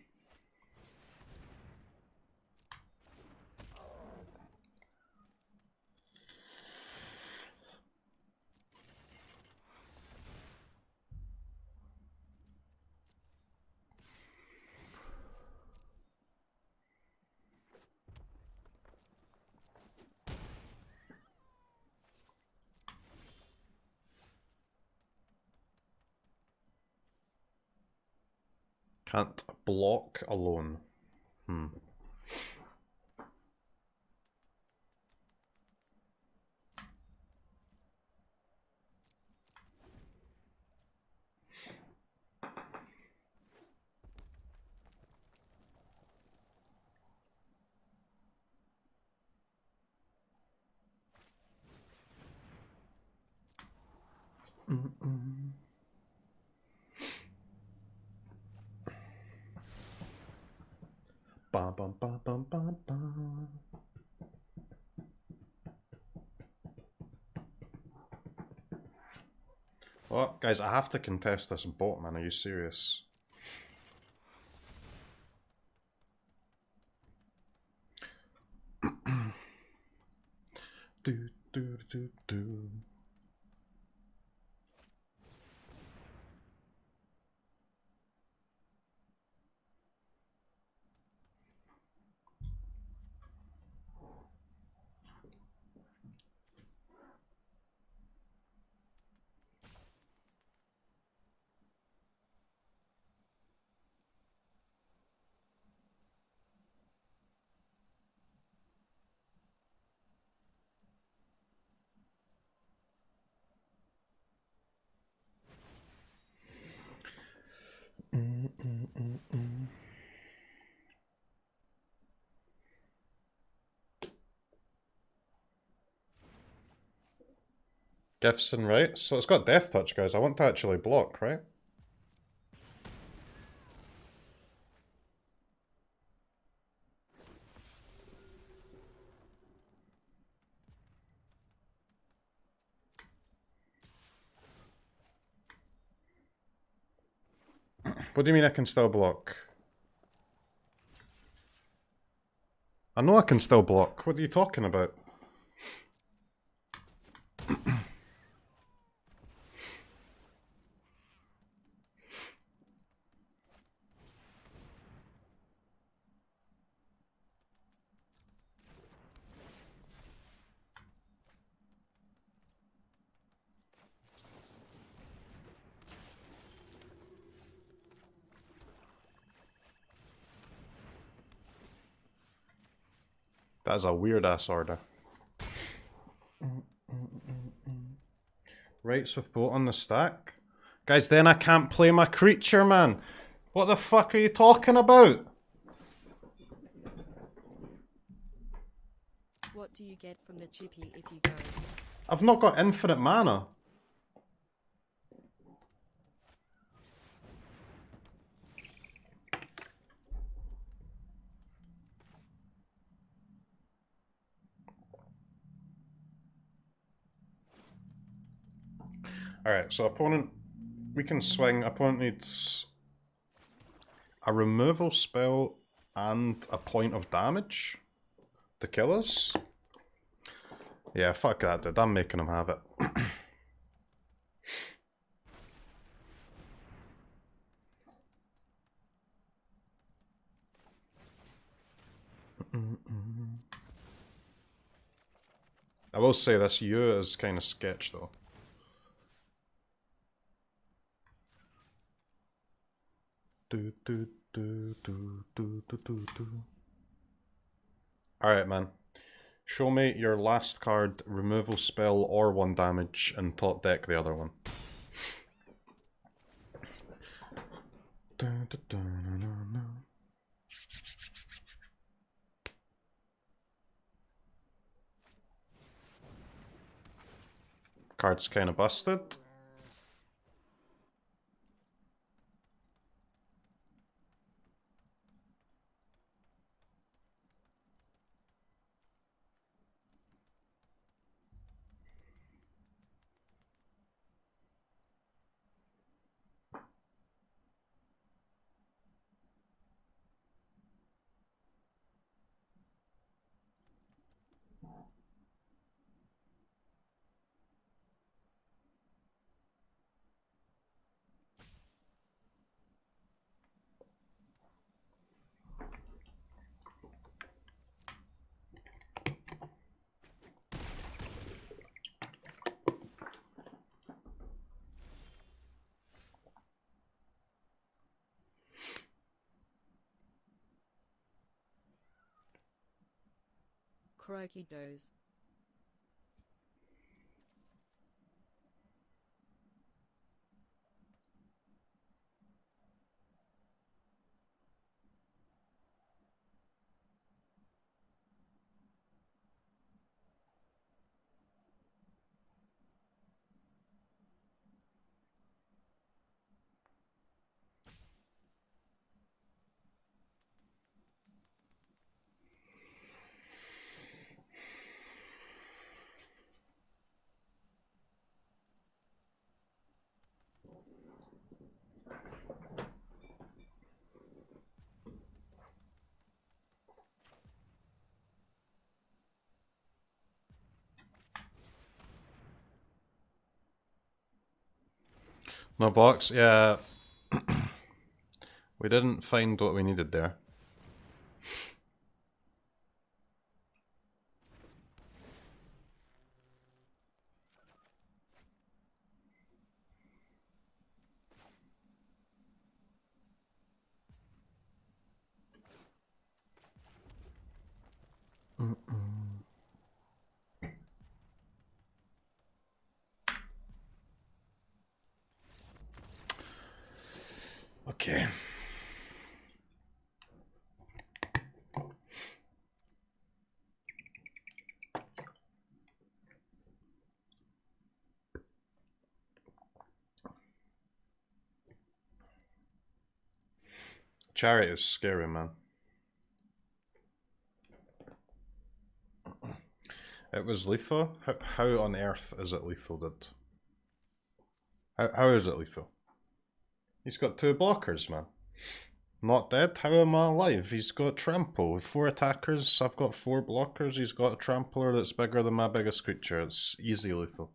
Can't block alone. Bum, bum, bum, bum, bum, bum. What? Guys, I have to contest this bot, man. Are you serious? do, do, do, do. Gifson, right? So it's got Death Touch, guys. I want to actually block, right? What do you mean I can still block? I know I can still block. What are you talking about? That is a weird-ass order. Rights with boat on the stack? Guys, then I can't play my creature, man. What the fuck are you talking about? What do you get from the chippy if you go? I've not got infinite mana. Alright, so opponent... We can swing. Opponent needs a removal spell and a point of damage to kill us. Yeah, fuck that, dude. I'm making him have it. I will say this U is kind of sketch though. Alright, man. Show me your last card, removal spell or 1 damage, and top deck the other one. Card's kind of busted. CROKEYZ. No box, yeah. We didn't find what we needed there. Okay. Chariot is scary, man. It was lethal? How on earth is it lethal, dude? How is it lethal? He's got 2 blockers, man. Not dead? How am I alive? He's got trample. With 4 attackers, I've got 4 blockers. He's got a trampler that's bigger than my biggest creature. It's easy lethal.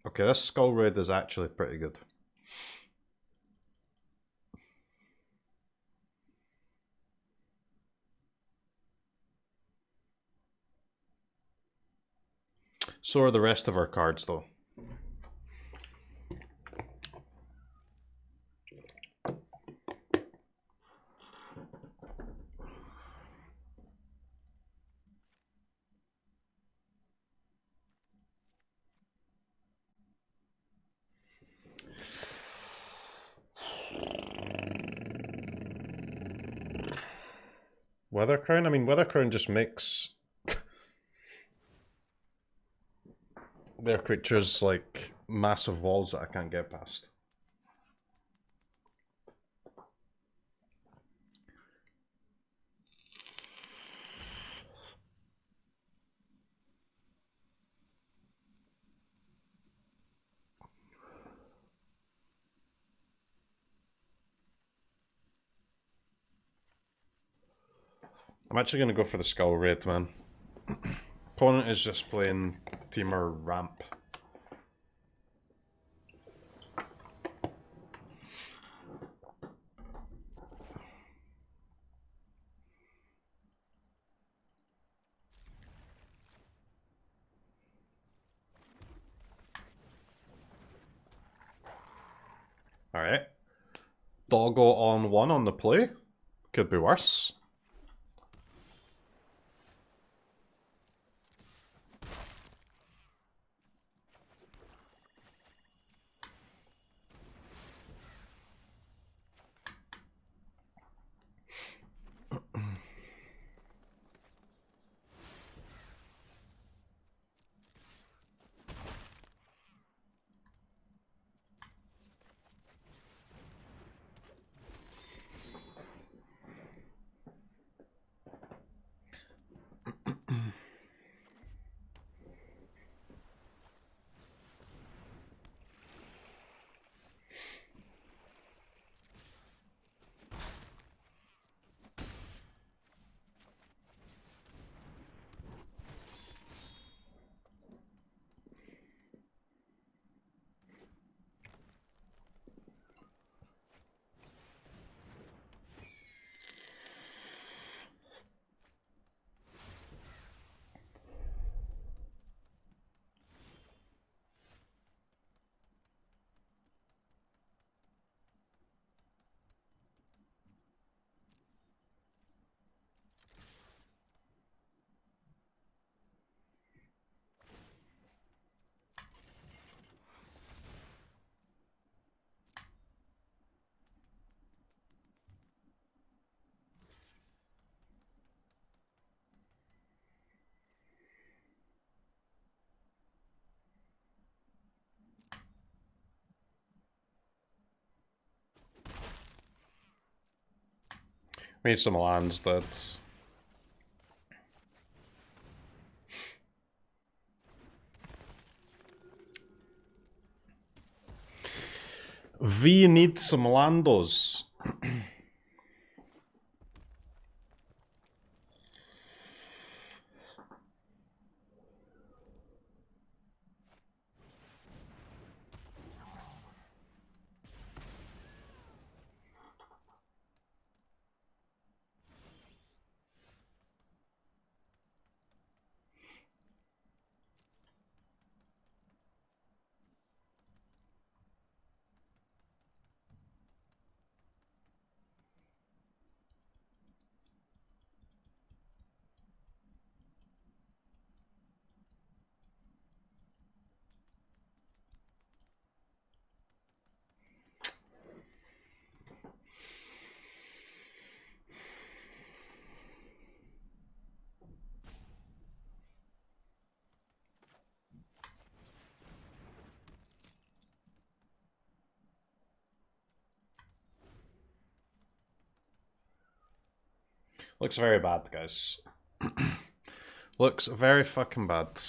Okay, this Skull Raid is actually pretty good. So are the rest of our cards, though. Weather Crown? I mean, Weather Crown just makes their creatures like massive walls that I can't get past. I'm actually going to go for the Skull Raid, man. Opponent is just playing Teamer Ramp. Alright. Doggo on 1 on the play. Could be worse. Made some lands that... We need some landos. Looks very bad, guys. Looks very fucking bad.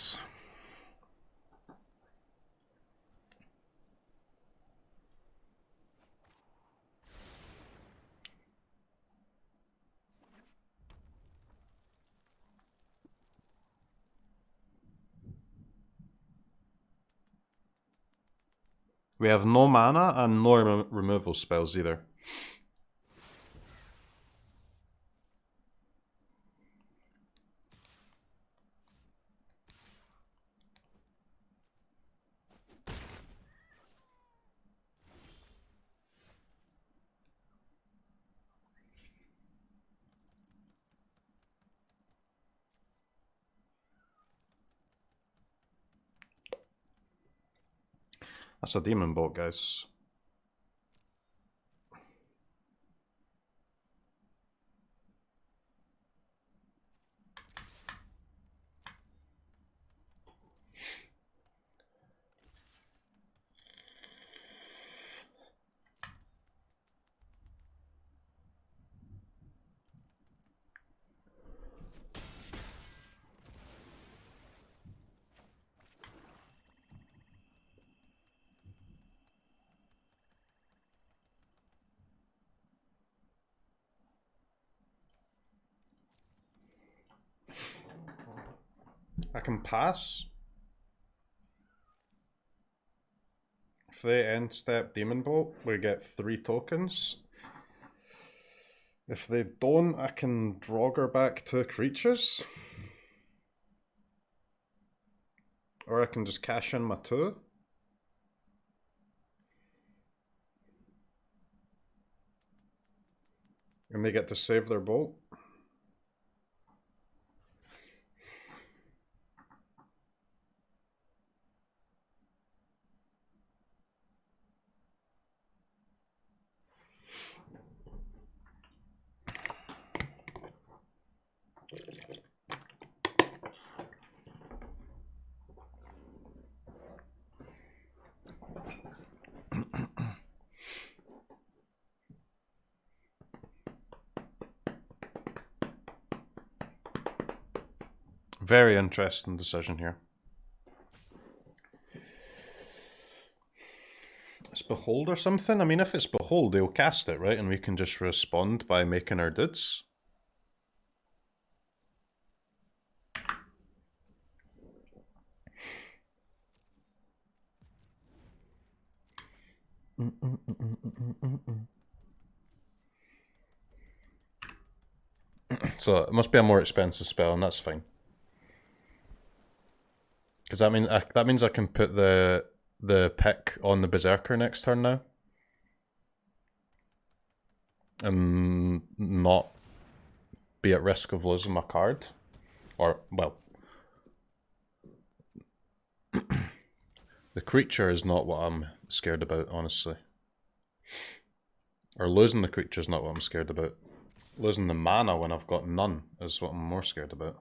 We have no mana and no removal spells either. That's a demon bolt, guys. I can pass. If they end step Demon Bolt, we get 3 tokens. If they don't, I can Draugr back 2 creatures. Or I can just cash in my 2. And they get to save their bolt. Very interesting decision here. It's Behold or something? I mean, if it's Behold, they'll cast it, right? And we can just respond by making our dudes. So it must be a more expensive spell, and that's fine. Because that means I can put the pick on the Berserker next turn now, and not be at risk of losing my card, or well, the creature is not what I'm scared about, honestly. Or losing the creature is not what I'm scared about. Losing the mana when I've got none is what I'm more scared about.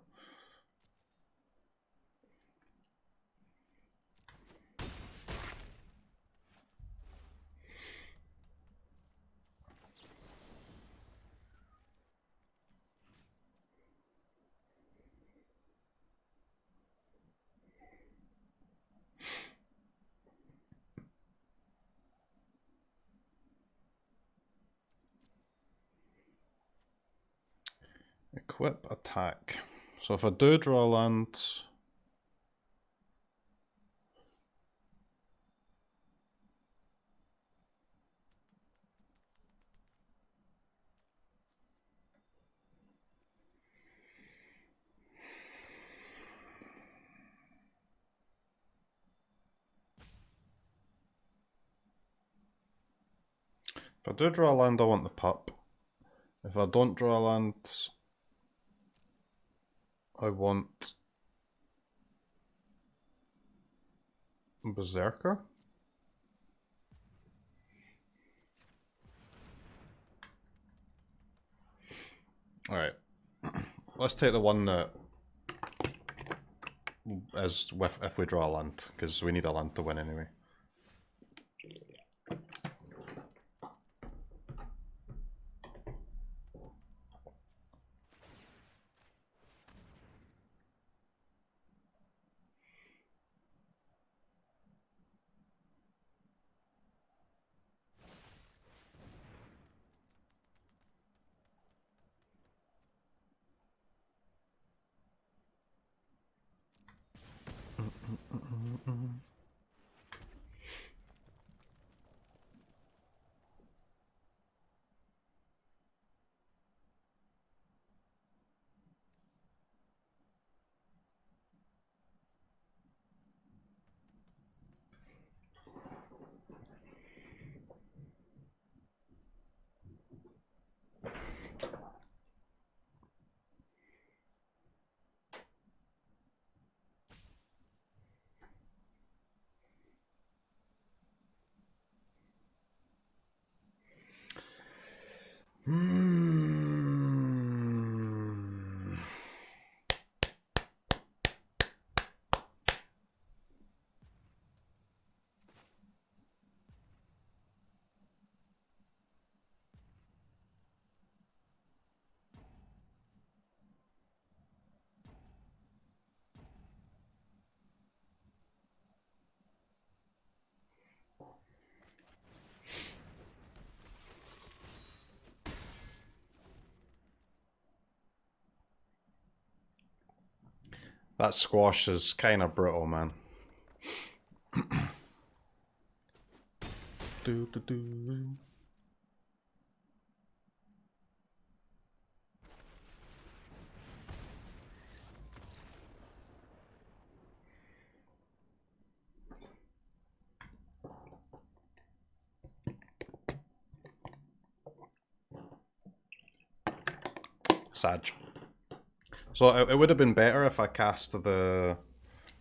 Equip, attack. So if I do draw a land... If I do draw a land, I want the pup. If I don't draw a land, I want Berserker. Alright. Let's take the one that is with if we draw a land, because we need a land to win anyway. That squash is kind of brittle, man. do, do, do. Sag. So it would have been better if I cast the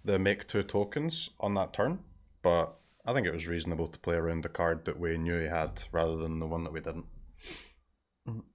make 2 tokens on that turn, but I think it was reasonable to play around the card that we knew he had rather than the one that we didn't.